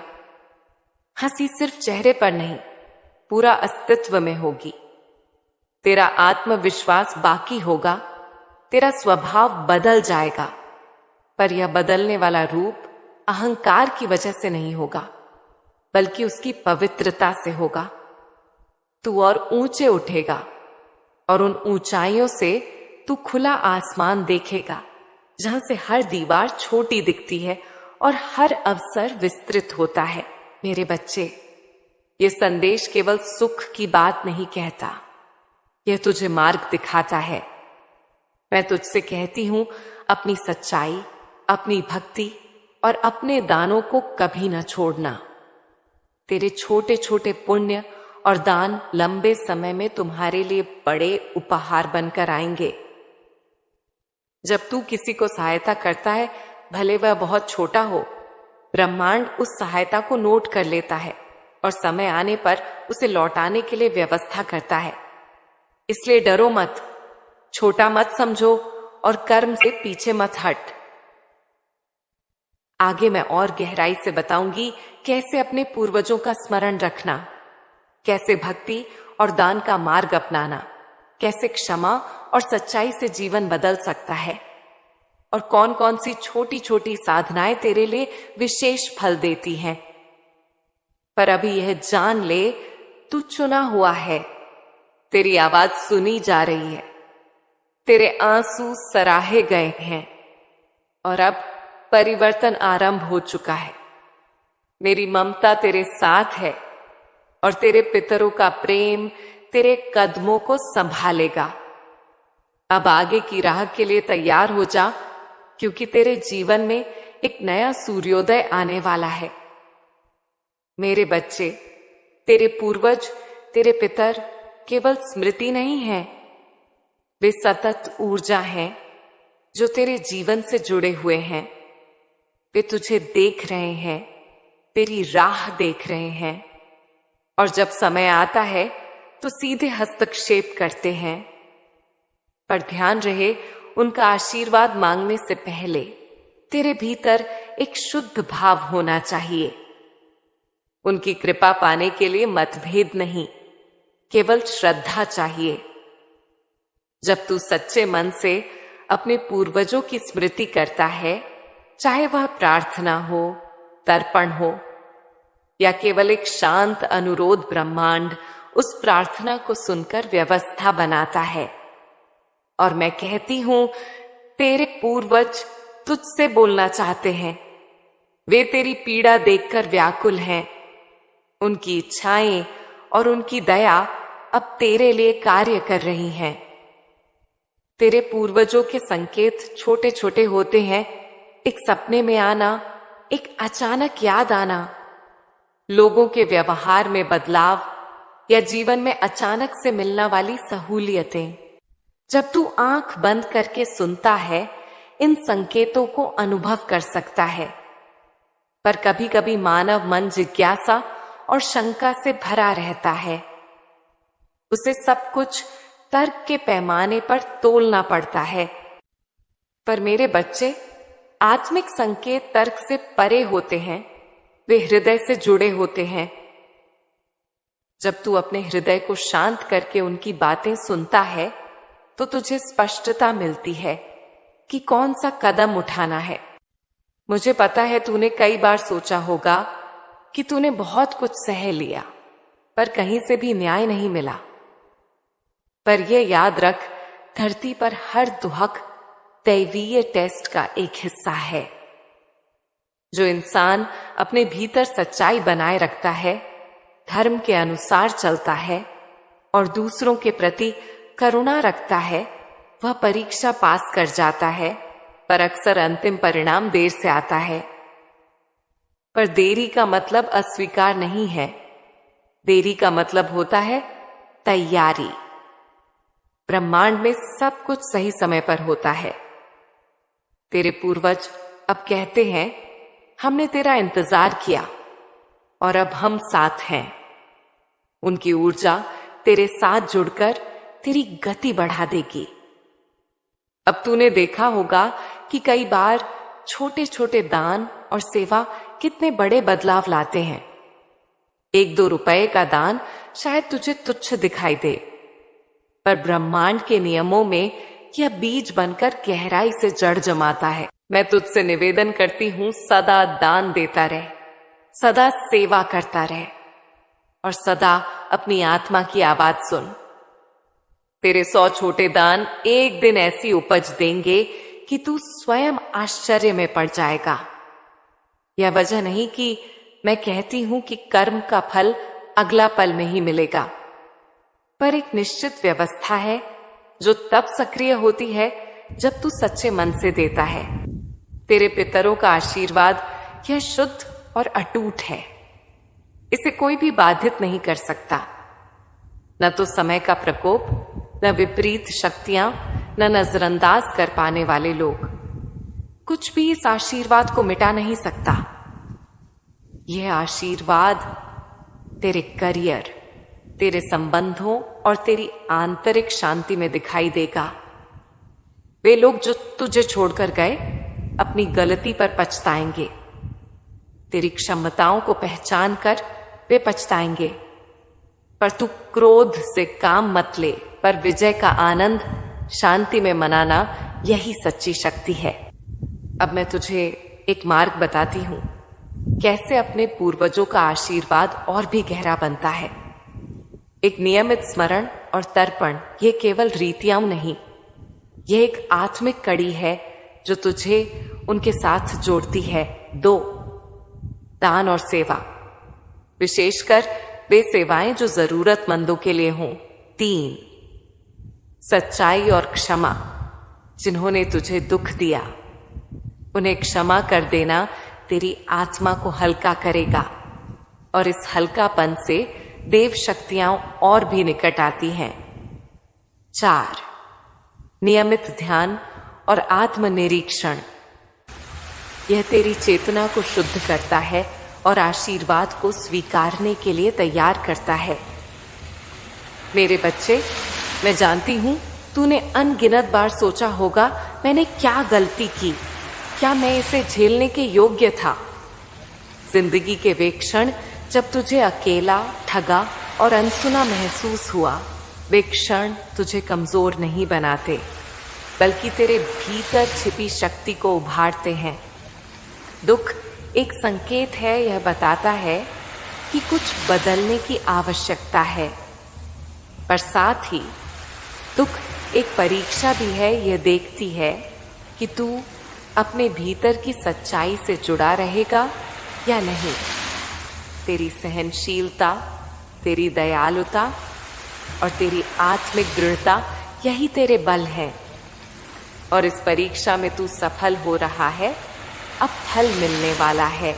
हंसी सिर्फ चेहरे पर नहीं, पूरा अस्तित्व में होगी। तेरा आत्मविश्वास बाकी होगा। तेरा स्वभाव बदल जाएगा, पर यह बदलने वाला रूप अहंकार की वजह से नहीं होगा, बल्कि उसकी पवित्रता से होगा। तू और ऊंचे उठेगा और उन ऊंचाइयों से तू खुला आसमान देखेगा, जहां से हर दीवार छोटी दिखती है और हर अवसर विस्तृत होता है। मेरे बच्चे, यह संदेश केवल सुख की बात नहीं कहता, यह तुझे मार्ग दिखाता है। मैं तुझसे कहती हूं, अपनी सच्चाई, अपनी भक्ति और अपने दानों को कभी न छोड़ना। तेरे छोटे छोटे पुण्य और दान लंबे समय में तुम्हारे लिए बड़े उपहार बनकर आएंगे। जब तू किसी को सहायता करता है, भले वह बहुत छोटा हो, ब्रह्मांड उस सहायता को नोट कर लेता है और समय आने पर उसे लौटाने के लिए व्यवस्था करता है। इसलिए डरो मत, छोटा मत समझो और कर्म से पीछे मत हट। आगे मैं और गहराई से बताऊंगी कैसे अपने पूर्वजों का स्मरण रखना, कैसे भक्ति और दान का मार्ग अपनाना, कैसे क्षमा और सच्चाई से जीवन बदल सकता है, और कौन कौन सी छोटी छोटी साधनाएं तेरे लिए विशेष फल देती हैं। पर अभी यह जान ले, तू चुना हुआ है। तेरी आवाज सुनी जा रही है, तेरे आंसू सराहे गए हैं और अब परिवर्तन आरंभ हो चुका है। मेरी ममता तेरे साथ है और तेरे पितरों का प्रेम तेरे कदमों को संभालेगा। अब आगे की राह के लिए तैयार हो जा, क्योंकि तेरे जीवन में एक नया सूर्योदय आने वाला है। मेरे बच्चे, तेरे पूर्वज, तेरे पितर केवल स्मृति नहीं है, वे सतत ऊर्जा हैं जो तेरे जीवन से जुड़े हुए हैं। वे तुझे देख रहे हैं, तेरी राह देख रहे हैं, और जब समय आता है तो सीधे हस्तक्षेप करते हैं। पर ध्यान रहे, उनका आशीर्वाद मांगने से पहले तेरे भीतर एक शुद्ध भाव होना चाहिए। उनकी कृपा पाने के लिए मतभेद नहीं, केवल श्रद्धा चाहिए। जब तू सच्चे मन से अपने पूर्वजों की स्मृति करता है, चाहे वह प्रार्थना हो, तर्पण हो या केवल एक शांत अनुरोध, ब्रह्मांड उस प्रार्थना को सुनकर व्यवस्था बनाता है। और मैं कहती हूं, तेरे पूर्वज तुझसे बोलना चाहते हैं। वे तेरी पीड़ा देखकर व्याकुल हैं। उनकी इच्छाएं और उनकी दया अब तेरे लिए कार्य कर रही हैं। तेरे पूर्वजों के संकेत छोटे छोटे होते हैं, एक सपने में आना, एक अचानक याद आना, लोगों के व्यवहार में बदलाव या जीवन में अचानक से मिलने वाली सहूलियतें। जब तू आंख बंद करके सुनता है, इन संकेतों को अनुभव कर सकता है। पर कभी कभी मानव मन जिज्ञासा और शंका से भरा रहता है। उसे सब कुछ तर्क के पैमाने पर तोलना पड़ता है। पर मेरे बच्चे, आत्मिक संकेत तर्क से परे होते हैं, वे हृदय से जुड़े होते हैं। जब तू अपने हृदय को शांत करके उनकी बातें सुनता है, तो तुझे स्पष्टता मिलती है कि कौन सा कदम उठाना है। मुझे पता है तूने कई बार सोचा होगा कि तूने बहुत कुछ सह लिया, पर कहीं से भी न्याय नहीं मिला। पर यह याद रख, धरती पर हर दुहक दैवीय टेस्ट का एक हिस्सा है। जो इंसान अपने भीतर सच्चाई बनाए रखता है, धर्म के अनुसार चलता है और दूसरों के प्रति करुणा रखता है, वह परीक्षा पास कर जाता है, पर अक्सर अंतिम परिणाम देर से आता है। पर देरी का मतलब अस्वीकार नहीं है, देरी का मतलब होता है तैयारी। ब्रह्मांड में सब कुछ सही समय पर होता है। तेरे पूर्वज अब कहते हैं, हमने तेरा इंतजार किया और अब हम साथ हैं। उनकी ऊर्जा तेरे साथ जुड़कर तेरी गति बढ़ा देगी। अब तूने देखा होगा कि कई बार छोटे छोटे दान और सेवा कितने बड़े बदलाव लाते हैं। 1-2 रुपए का दान शायद तुझे तुच्छ दिखाई दे, पर ब्रह्मांड के नियमों में यह बीज बनकर गहराई से जड़ जमाता है। मैं तुझसे निवेदन करती हूं, सदा दान देता रहे, सदा सेवा करता रहे और सदा अपनी आत्मा की आवाज सुन। तेरे 100 छोटे दान एक दिन ऐसी उपज देंगे कि तू स्वयं आश्चर्य में पड़ जाएगा। यह वजह नहीं कि मैं कहती हूं कि कर्म का फल अगला पल में ही मिलेगा, पर एक निश्चित व्यवस्था है जो तब सक्रिय होती है जब तू सच्चे मन से देता है। तेरे पितरों का आशीर्वाद यह शुद्ध और अटूट है, इसे कोई भी बाधित नहीं कर सकता। न तो समय का प्रकोप, न विपरीत शक्तियां, न नजरअंदाज कर पाने वाले लोग। कुछ भी इस आशीर्वाद को मिटा नहीं सकता। यह आशीर्वाद तेरे करियर, तेरे संबंधों और तेरी आंतरिक शांति में दिखाई देगा। वे लोग जो तुझे छोड़कर गए अपनी गलती पर पछताएंगे। तेरी क्षमताओं को पहचान कर वे पछताएंगे। पर तू क्रोध से काम मत ले, पर विजय का आनंद शांति में मनाना यही सच्ची शक्ति है। अब मैं तुझे एक मार्ग बताती हूं, कैसे अपने पूर्वजों का आशीर्वाद और भी गहरा बनता है। एक नियमित स्मरण और तर्पण, ये केवल रीतियां नहीं, यह एक आत्मिक कड़ी है जो तुझे उनके साथ जोड़ती है। 2, दान और सेवा, विशेषकर वे सेवाएं जो जरूरतमंदों के लिए हों। 3, सच्चाई और क्षमा, जिन्होंने तुझे दुख दिया उन्हें क्षमा कर देना तेरी आत्मा को हल्का करेगा और इस हल्कापन से देव शक्तियां और भी निकट आती हैं। 4, नियमित ध्यान और आत्मनिरीक्षण, यह तेरी चेतना को शुद्ध करता है और आशीर्वाद को स्वीकारने के लिए तैयार करता है। मेरे बच्चे, मैं जानती हूं तूने अनगिनत बार सोचा होगा, मैंने क्या गलती की, क्या मैं इसे झेलने के योग्य था। जिंदगी के वे क्षण जब तुझे अकेला, ठगा और अनसुना महसूस हुआ, वे क्षण तुझे कमजोर नहीं बनाते, बल्कि तेरे भीतर छिपी शक्ति को उभारते हैं। दुख एक संकेत है, यह बताता है कि कुछ बदलने की आवश्यकता है, पर साथ ही दुख एक परीक्षा भी है। यह देखती है कि तू अपने भीतर की सच्चाई से जुड़ा रहेगा या नहीं। तेरी सहनशीलता, तेरी दयालुता और तेरी आत्मिक दृढ़ता, यही तेरे बल है। और इस परीक्षा में तू सफल हो रहा है, अब फल मिलने वाला है।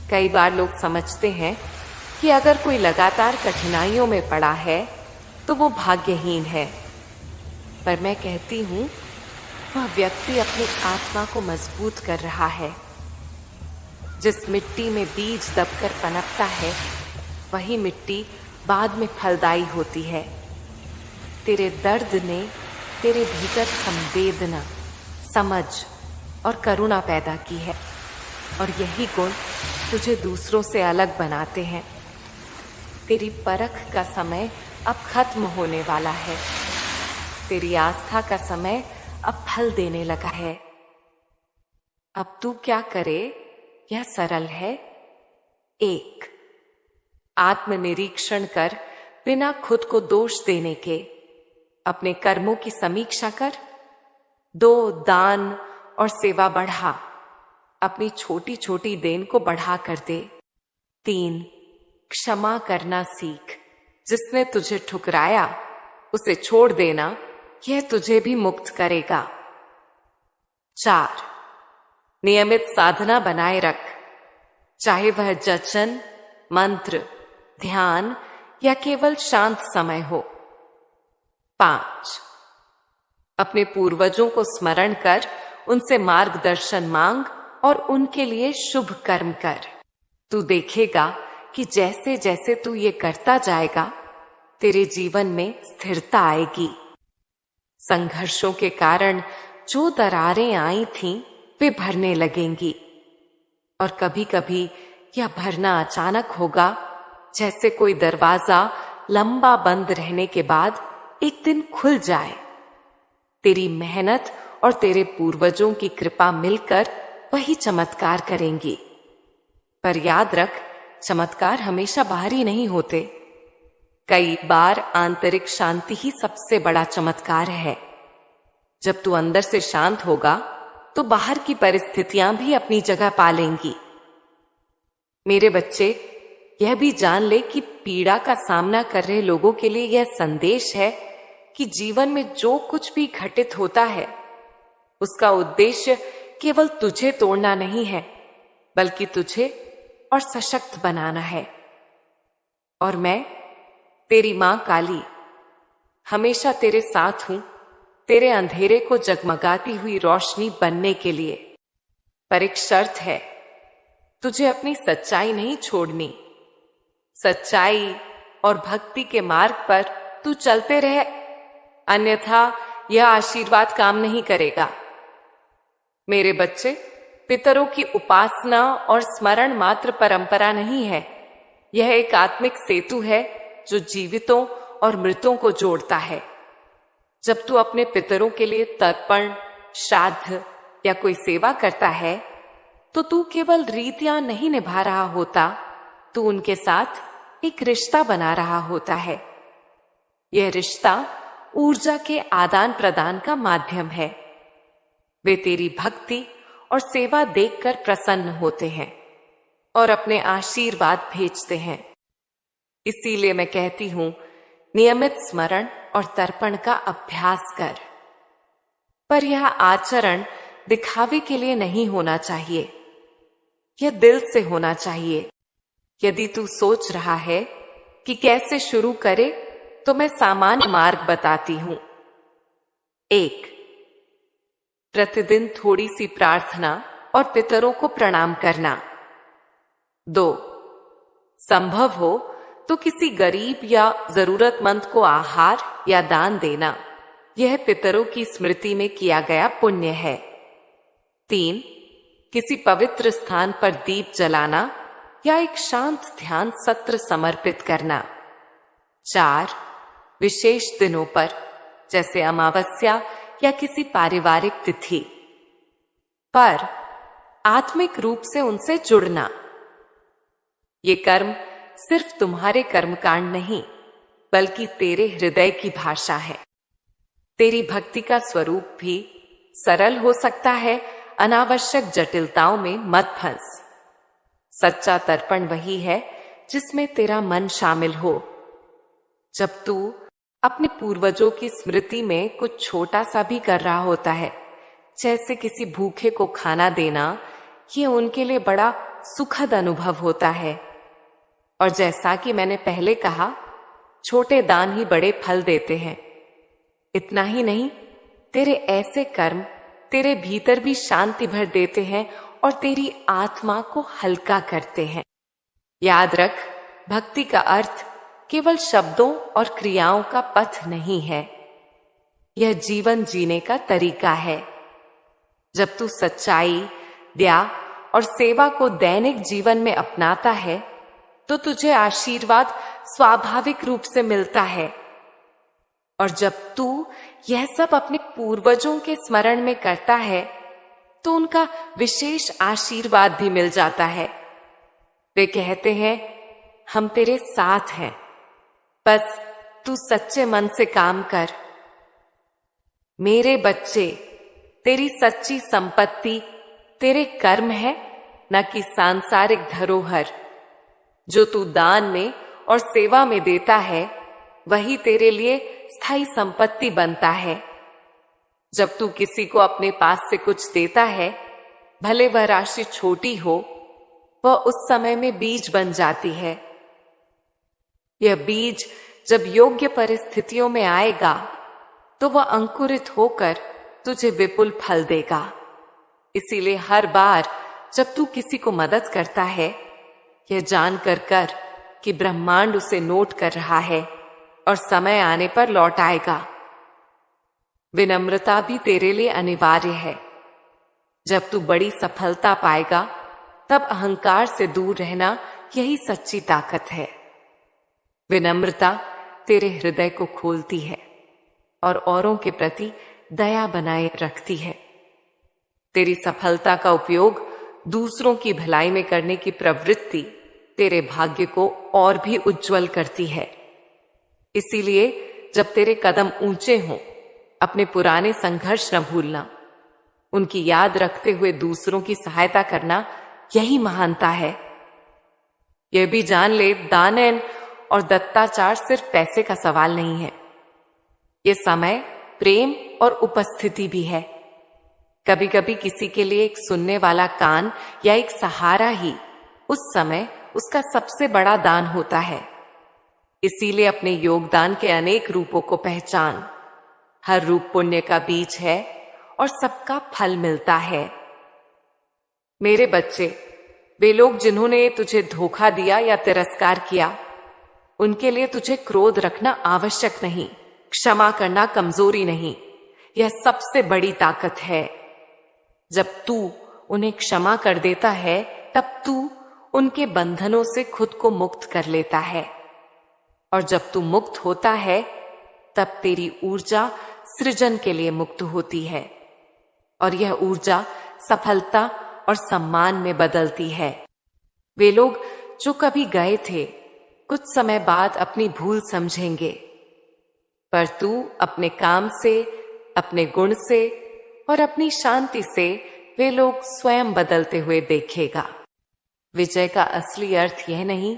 कई बार लोग समझते हैं कि अगर कोई लगातार कठिनाइयों में पड़ा है तो वो भाग्यहीन है, पर मैं कहती हूं वह व्यक्ति अपनी आत्मा को मजबूत कर रहा है। जिस मिट्टी में बीज दबकर पनपता है, वही मिट्टी बाद में फलदायी होती है। तेरे दर्द ने तेरे भीतर संवेदना, समझ और करुणा पैदा की है, और यही गुण तुझे दूसरों से अलग बनाते हैं। तेरी परख का समय अब खत्म होने वाला है। तेरी आस्था का समय अब फल देने लगा है। अब तू क्या करे, यह सरल है। 1, आत्मनिरीक्षण कर बिना खुद को दोष देने के। अपने कर्मों की समीक्षा कर। 2, दान और सेवा बढ़ा, अपनी छोटी छोटी देन को बढ़ा कर दे। 3, क्षमा करना सीख। जिसने तुझे ठुकराया उसे छोड़ देना, यह तुझे भी मुक्त करेगा। 4. नियमित साधना बनाए रख, चाहे वह जचन, मंत्र, ध्यान या केवल शांत समय हो। 5. अपने पूर्वजों को स्मरण कर उनसे मार्गदर्शन मांग और उनके लिए शुभ कर्म कर। तू देखेगा कि जैसे जैसे तू ये करता जाएगा, तेरे जीवन में स्थिरता आएगी। संघर्षों के कारण जो दरारें आई थीं, वे भरने लगेंगी और कभी कभी यह भरना अचानक होगा, जैसे कोई दरवाजा लंबा बंद रहने के बाद एक दिन खुल जाए। तेरी मेहनत और तेरे पूर्वजों की कृपा मिलकर वही चमत्कार करेंगी। पर याद रख, चमत्कार हमेशा बाहरी नहीं होते। कई बार आंतरिक शांति ही सबसे बड़ा चमत्कार है। जब तू अंदर से शांत होगा तो बाहर की परिस्थितियां भी अपनी जगह पा लेंगी। मेरे बच्चे, यह भी जान ले कि पीड़ा का सामना कर रहे लोगों के लिए यह संदेश है कि जीवन में जो कुछ भी घटित होता है, उसका उद्देश्य केवल तुझे तोड़ना नहीं है, बल्कि तुझे और सशक्त बनाना है। और मैं, तेरी मां काली, हमेशा तेरे साथ हूं, तेरे अंधेरे को जगमगाती हुई रोशनी बनने के लिए। पर एक शर्त है, तुझे अपनी सच्चाई नहीं छोड़नी। सच्चाई और भक्ति के मार्ग पर तू चलते रहे, अन्यथा यह आशीर्वाद काम नहीं करेगा। मेरे बच्चे, पितरों की उपासना और स्मरण मात्र परंपरा नहीं है, यह एक आत्मिक सेतु है जो जीवितों और मृतों को जोड़ता है। जब तू अपने पितरों के लिए तर्पण, श्राद्ध या कोई सेवा करता है, तो तू केवल रीतियां नहीं निभा रहा होता, तू उनके साथ एक रिश्ता बना रहा होता है। यह रिश्ता ऊर्जा के आदान प्रदान का माध्यम है। वे तेरी भक्ति और सेवा देखकर प्रसन्न होते हैं और अपने आशीर्वाद भेजते हैं। इसीलिए मैं कहती हूं, नियमित स्मरण और तर्पण का अभ्यास कर। पर यह आचरण दिखावे के लिए नहीं होना चाहिए, यह दिल से होना चाहिए। यदि तू सोच रहा है कि कैसे शुरू करे, तो मैं सामान्य मार्ग बताती हूं। 1. प्रतिदिन थोड़ी सी प्रार्थना और पितरों को प्रणाम करना। 2. संभव हो तो किसी गरीब या जरूरतमंद को आहार या दान देना, यह पितरों की स्मृति में किया गया पुण्य है। 3. किसी पवित्र स्थान पर दीप जलाना या एक शांत ध्यान सत्र समर्पित करना। 4. विशेष दिनों पर, जैसे अमावस्या या किसी पारिवारिक तिथि पर, आत्मिक रूप से उनसे जुड़ना। ये कर्म सिर्फ तुम्हारे कर्मकांड नहीं, बल्कि तेरे हृदय की भाषा है। तेरी भक्ति का स्वरूप भी सरल हो सकता है, अनावश्यक जटिलताओं में मत फंस। सच्चा तर्पण वही है जिसमें तेरा मन शामिल हो। जब तू अपने पूर्वजों की स्मृति में कुछ छोटा सा भी कर रहा होता है, जैसे किसी भूखे को खाना देना, ये उनके लिए बड़ा सुखद अनुभव होता है। और जैसा कि मैंने पहले कहा, छोटे दान ही बड़े फल देते हैं। इतना ही नहीं, तेरे ऐसे कर्म तेरे भीतर भी शांति भर देते हैं और तेरी आत्मा को हल्का करते हैं। याद रख, भक्ति का अर्थ केवल शब्दों और क्रियाओं का पथ नहीं है, यह जीवन जीने का तरीका है। जब तू सच्चाई, दया और सेवा को दैनिक जीवन में अपनाता है, तो तुझे आशीर्वाद स्वाभाविक रूप से मिलता है। और जब तू यह सब अपने पूर्वजों के स्मरण में करता है, तो उनका विशेष आशीर्वाद भी मिल जाता है। वे कहते हैं, हम तेरे साथ हैं, बस तू सच्चे मन से काम कर। मेरे बच्चे, तेरी सच्ची संपत्ति तेरे कर्म है, न कि सांसारिक धरोहर। जो तू दान में और सेवा में देता है वही तेरे लिए स्थायी संपत्ति बनता है। जब तू किसी को अपने पास से कुछ देता है, भले वह राशि छोटी हो, वह उस समय में बीज बन जाती है। यह बीज जब योग्य परिस्थितियों में आएगा तो वह अंकुरित होकर तुझे विपुल फल देगा। इसीलिए हर बार जब तू किसी को मदद करता है, यह जानकर कर कि ब्रह्मांड उसे नोट कर रहा है और समय आने पर लौट आएगा। विनम्रता भी तेरे लिए अनिवार्य है। जब तू बड़ी सफलता पाएगा तब अहंकार से दूर रहना यही सच्ची ताकत है। विनम्रता तेरे हृदय को खोलती है और औरों के प्रति दया बनाए रखती है। तेरी सफलता का उपयोग दूसरों की भलाई में करने की प्रवृत्ति तेरे भाग्य को और भी उज्जवल करती है। इसीलिए जब तेरे कदम ऊंचे हों, अपने पुराने संघर्ष न भूलना। उनकी याद रखते हुए दूसरों की सहायता करना यही महानता है। यह भी जान ले, दानन और दत्ताचार सिर्फ पैसे का सवाल नहीं है। यह समय, प्रेम और उपस्थिति भी है। कभी कभी किसी के लिए एक सुनने वाला कान या एक सहारा ही उस समय उसका सबसे बड़ा दान होता है। इसीलिए अपने योगदान के अनेक रूपों को पहचान। हर रूप पुण्य का बीज है और सबका फल मिलता है। मेरे बच्चे, वे लोग जिन्होंने तुझे धोखा दिया या तिरस्कार किया, उनके लिए तुझे क्रोध रखना आवश्यक नहीं। क्षमा करना कमजोरी नहीं, यह सबसे बड़ी ताकत है। जब तू उन्हें क्षमा कर देता है तब तू उनके बंधनों से खुद को मुक्त कर लेता है। और जब तू मुक्त होता है तब तेरी ऊर्जा सृजन के लिए मुक्त होती है और यह ऊर्जा सफलता और सम्मान में बदलती है। वे लोग जो कभी गए थे, कुछ समय बाद अपनी भूल समझेंगे, पर तू अपने काम से, अपने गुण से और अपनी शांति से वे लोग स्वयं बदलते हुए देखेगा। विजय का असली अर्थ यह नहीं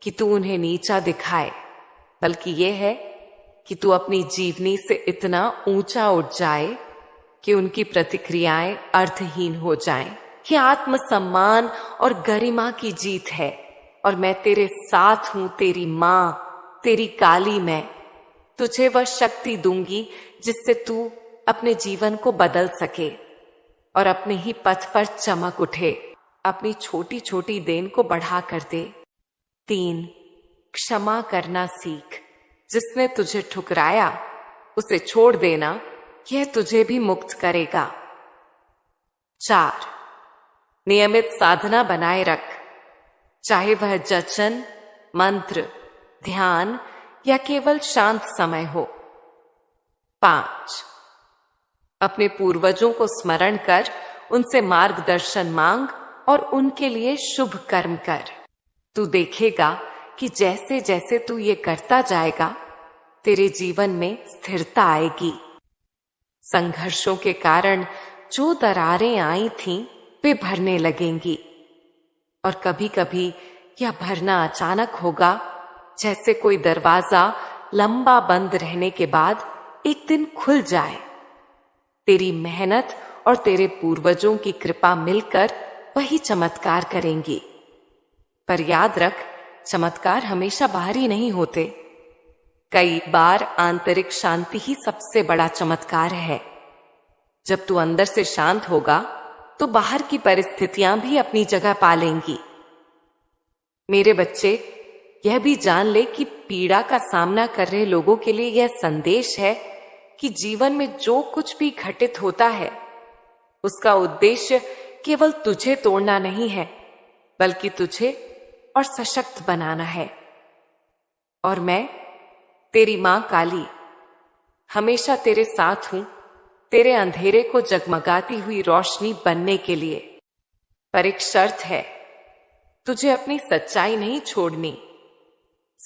कि तू उन्हें नीचा दिखाए, बल्कि यह है कि तू अपनी जीवनी से इतना ऊंचा उठ जाए कि उनकी प्रतिक्रियाएं अर्थहीन हो जाएं। कि आत्मसम्मान और गरिमा की जीत है और मैं तेरे साथ हूं, तेरी मां, तेरी काली मैं। तुझे वह शक्ति दूंगी जिससे तू अपने जीवन को बदल सके और अपने ही पथ पर चमक उठे। अपनी छोटी छोटी देन को बढ़ा कर दे। 3, क्षमा करना सीख। जिसने तुझे ठुकराया उसे छोड़ देना, यह तुझे भी मुक्त करेगा। 4, नियमित साधना बनाए रख, चाहे वह जचन, मंत्र, ध्यान या केवल शांत समय हो। 5, अपने पूर्वजों को स्मरण कर उनसे मार्गदर्शन मांग और उनके लिए शुभ कर्म कर। तू देखेगा कि जैसे जैसे तू ये करता जाएगा, तेरे जीवन में स्थिरता आएगी। संघर्षों के कारण जो दरारें आई थीं, वे भरने लगेंगी और कभी कभी यह भरना अचानक होगा, जैसे कोई दरवाजा लंबा बंद रहने के बाद एक दिन खुल जाए। तेरी मेहनत और तेरे पूर्वजों की कृपा मिलकर वही चमत्कार करेंगी। पर याद रख, चमत्कार हमेशा बाहरी नहीं होते। कई बार आंतरिक शांति ही सबसे बड़ा चमत्कार है। जब तू अंदर से शांत होगा तो बाहर की परिस्थितियां भी अपनी जगह पा लेंगी। मेरे बच्चे, यह भी जान ले कि पीड़ा का सामना कर रहे लोगों के लिए यह संदेश है कि जीवन में जो कुछ भी घटित होता है, उसका उद्देश्य केवल तुझे तोड़ना नहीं है, बल्कि तुझे और सशक्त बनाना है। और मैं, तेरी मां काली, हमेशा तेरे साथ हूं, तेरे अंधेरे को जगमगाती हुई रोशनी बनने के लिए। पर एक शर्त है, तुझे अपनी सच्चाई नहीं छोड़नी।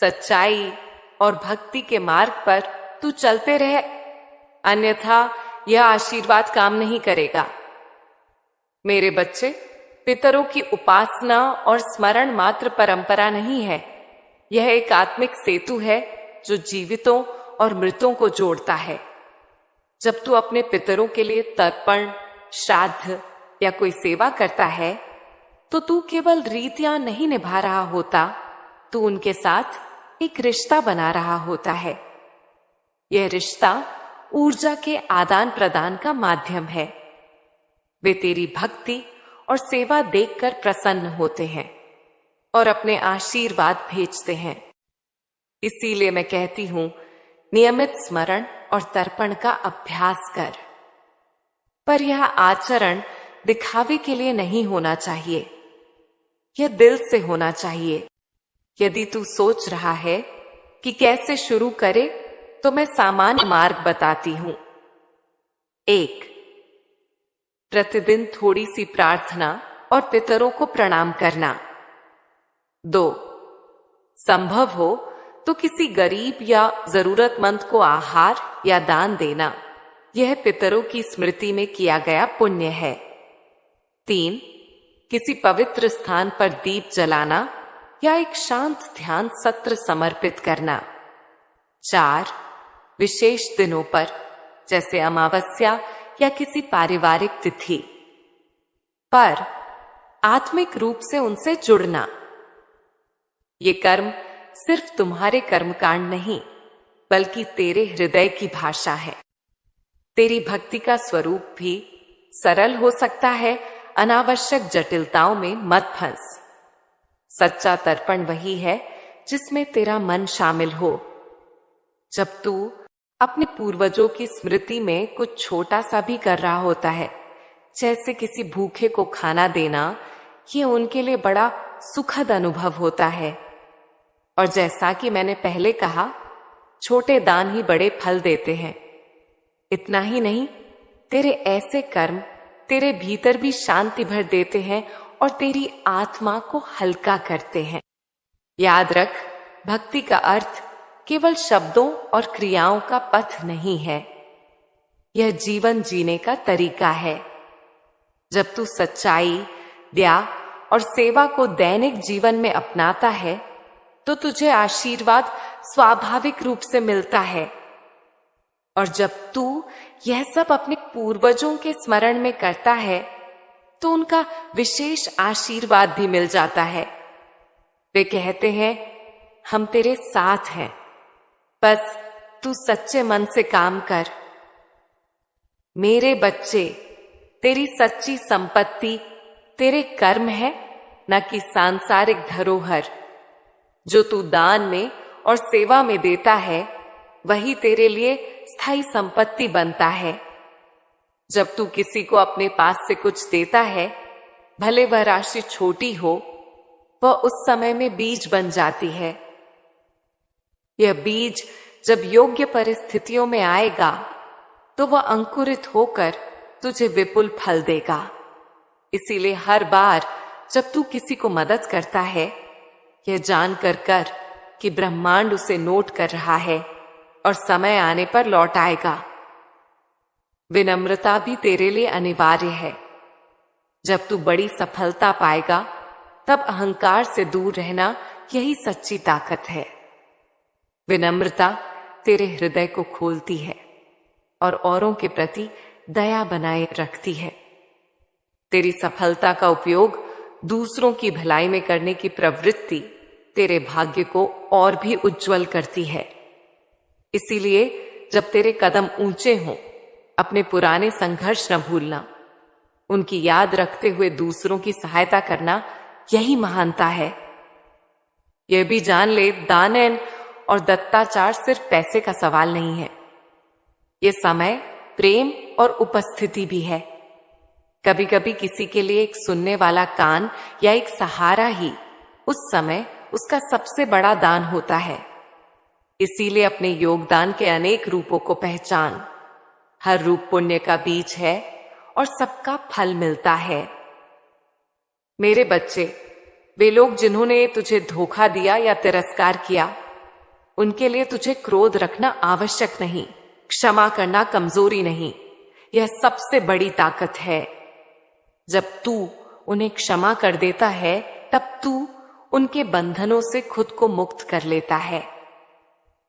सच्चाई और भक्ति के मार्ग पर तू चलते रहे, अन्यथा यह आशीर्वाद काम नहीं करेगा। मेरे बच्चे, पितरों की उपासना और स्मरण मात्र परंपरा नहीं है, यह एक आत्मिक सेतु है जो जीवितों और मृतों को जोड़ता है। जब तू अपने पितरों के लिए तर्पण, श्राद्ध या कोई सेवा करता है तो तू केवल रीतियां नहीं निभा रहा होता, तू उनके साथ एक रिश्ता बना रहा होता है। यह रिश्ता ऊर्जा के आदान प्रदान का माध्यम है। वे तेरी भक्ति और सेवा देखकर प्रसन्न होते हैं और अपने आशीर्वाद भेजते हैं। इसीलिए मैं कहती हूं, नियमित स्मरण और तर्पण का अभ्यास कर। पर यह आचरण दिखावे के लिए नहीं होना चाहिए, यह दिल से होना चाहिए। यदि तू सोच रहा है कि कैसे शुरू करे, तो मैं सामान्य मार्ग बताती हूं। 1. प्रतिदिन थोड़ी सी प्रार्थना और पितरों को प्रणाम करना। 2. संभव हो तो किसी गरीब या जरूरतमंद को आहार या दान देना, यह पितरों की स्मृति में किया गया पुण्य है। 3. किसी पवित्र स्थान पर दीप जलाना या एक शांत ध्यान सत्र समर्पित करना। 4. विशेष दिनों पर जैसे अमावस्या या किसी पारिवारिक तिथि पर आत्मिक रूप से उनसे जुड़ना। ये कर्म सिर्फ तुम्हारे कर्मकांड नहीं, बल्कि तेरे हृदय की भाषा है। तेरी भक्ति का स्वरूप भी सरल हो सकता है, अनावश्यक जटिलताओं में मत फंस। सच्चा तर्पण वही है जिसमें तेरा मन शामिल हो। जब तू अपने पूर्वजों की स्मृति में कुछ छोटा सा भी कर रहा होता है, जैसे किसी भूखे को खाना देना, ये उनके लिए बड़ा सुखद अनुभव होता है। और जैसा कि मैंने पहले कहा, छोटे दान ही बड़े फल देते हैं। इतना ही नहीं, तेरे ऐसे कर्म तेरे भीतर भी शांति भर देते हैं और तेरी आत्मा को हल्का करते हैं। याद रख, भक्ति का अर्थ केवल शब्दों और क्रियाओं का पथ नहीं है, यह जीवन जीने का तरीका है। जब तू सच्चाई, दया और सेवा को दैनिक जीवन में अपनाता है, तो तुझे आशीर्वाद स्वाभाविक रूप से मिलता है। और जब तू यह सब अपने पूर्वजों के स्मरण में करता है, तो उनका विशेष आशीर्वाद भी मिल जाता है। वे कहते हैं, हम तेरे साथ हैं, बस तू सच्चे मन से काम कर। मेरे बच्चे, तेरी सच्ची संपत्ति तेरे कर्म है, न कि सांसारिक धरोहर। जो तू दान में और सेवा में देता है, वही तेरे लिए स्थायी संपत्ति बनता है। जब तू किसी को अपने पास से कुछ देता है, भले वह राशि छोटी हो, वह उस समय में बीज बन जाती है। यह बीज जब योग्य परिस्थितियों में आएगा, तो वह अंकुरित होकर तुझे विपुल फल देगा। इसीलिए हर बार जब तू किसी को मदद करता है, यह जानकर कर कि ब्रह्मांड उसे नोट कर रहा है और समय आने पर लौट आएगा। विनम्रता भी तेरे लिए अनिवार्य है। जब तू बड़ी सफलता पाएगा, तब अहंकार से दूर रहना यही सच्ची ताकत है। विनम्रता तेरे हृदय को खोलती है और औरों के प्रति दया बनाए रखती है। तेरी सफलता का उपयोग दूसरों की भलाई में करने की प्रवृत्ति तेरे भाग्य को और भी उज्जवल करती है। इसीलिए जब तेरे कदम ऊंचे हों, अपने पुराने संघर्ष न भूलना। उनकी याद रखते हुए दूसरों की सहायता करना यही महानता है। यह भी जान ले, दान और दत्ताचार सिर्फ पैसे का सवाल नहीं है। यह समय, प्रेम और उपस्थिति भी है। कभी कभी किसी के लिए एक सुनने वाला कान या एक सहारा ही उस समय उसका सबसे बड़ा दान होता है। इसीलिए अपने योगदान के अनेक रूपों को पहचान। हर रूप पुण्य का बीज है और सबका फल मिलता है। मेरे बच्चे, वे लोग जिन्होंने तुझे धोखा दिया या तिरस्कार किया, उनके लिए तुझे क्रोध रखना आवश्यक नहीं। क्षमा करना कमजोरी नहीं, यह सबसे बड़ी ताकत है। जब तू उन्हें क्षमा कर देता है, तब तू उनके बंधनों से खुद को मुक्त कर लेता है।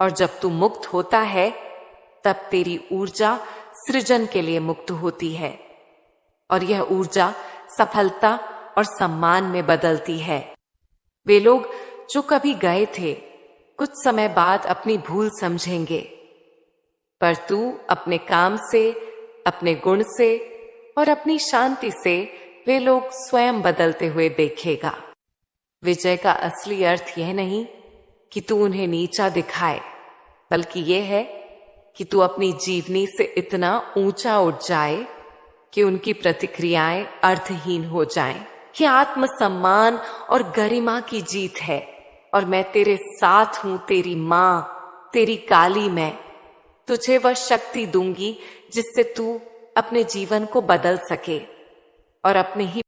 और जब तू मुक्त होता है, तब तेरी ऊर्जा सृजन के लिए मुक्त होती है, और यह ऊर्जा सफलता और सम्मान में बदलती है। वे लोग जो कभी गए थे, कुछ समय बाद अपनी भूल समझेंगे, पर तू अपने काम से, अपने गुण से और अपनी शांति से वे लोग स्वयं बदलते हुए देखेगा। विजय का असली अर्थ यह नहीं कि तू उन्हें नीचा दिखाए, बल्कि यह है कि तू अपनी जीवनी से इतना ऊंचा उठ जाए कि उनकी प्रतिक्रियाएं अर्थहीन हो जाएं। ये आत्मसम्मान और गरिमा की जीत है, और मैं तेरे साथ हूं, तेरी मां, तेरी काली मैं। तुझे वह शक्ति दूंगी जिससे तू अपने जीवन को बदल सके और अपने ही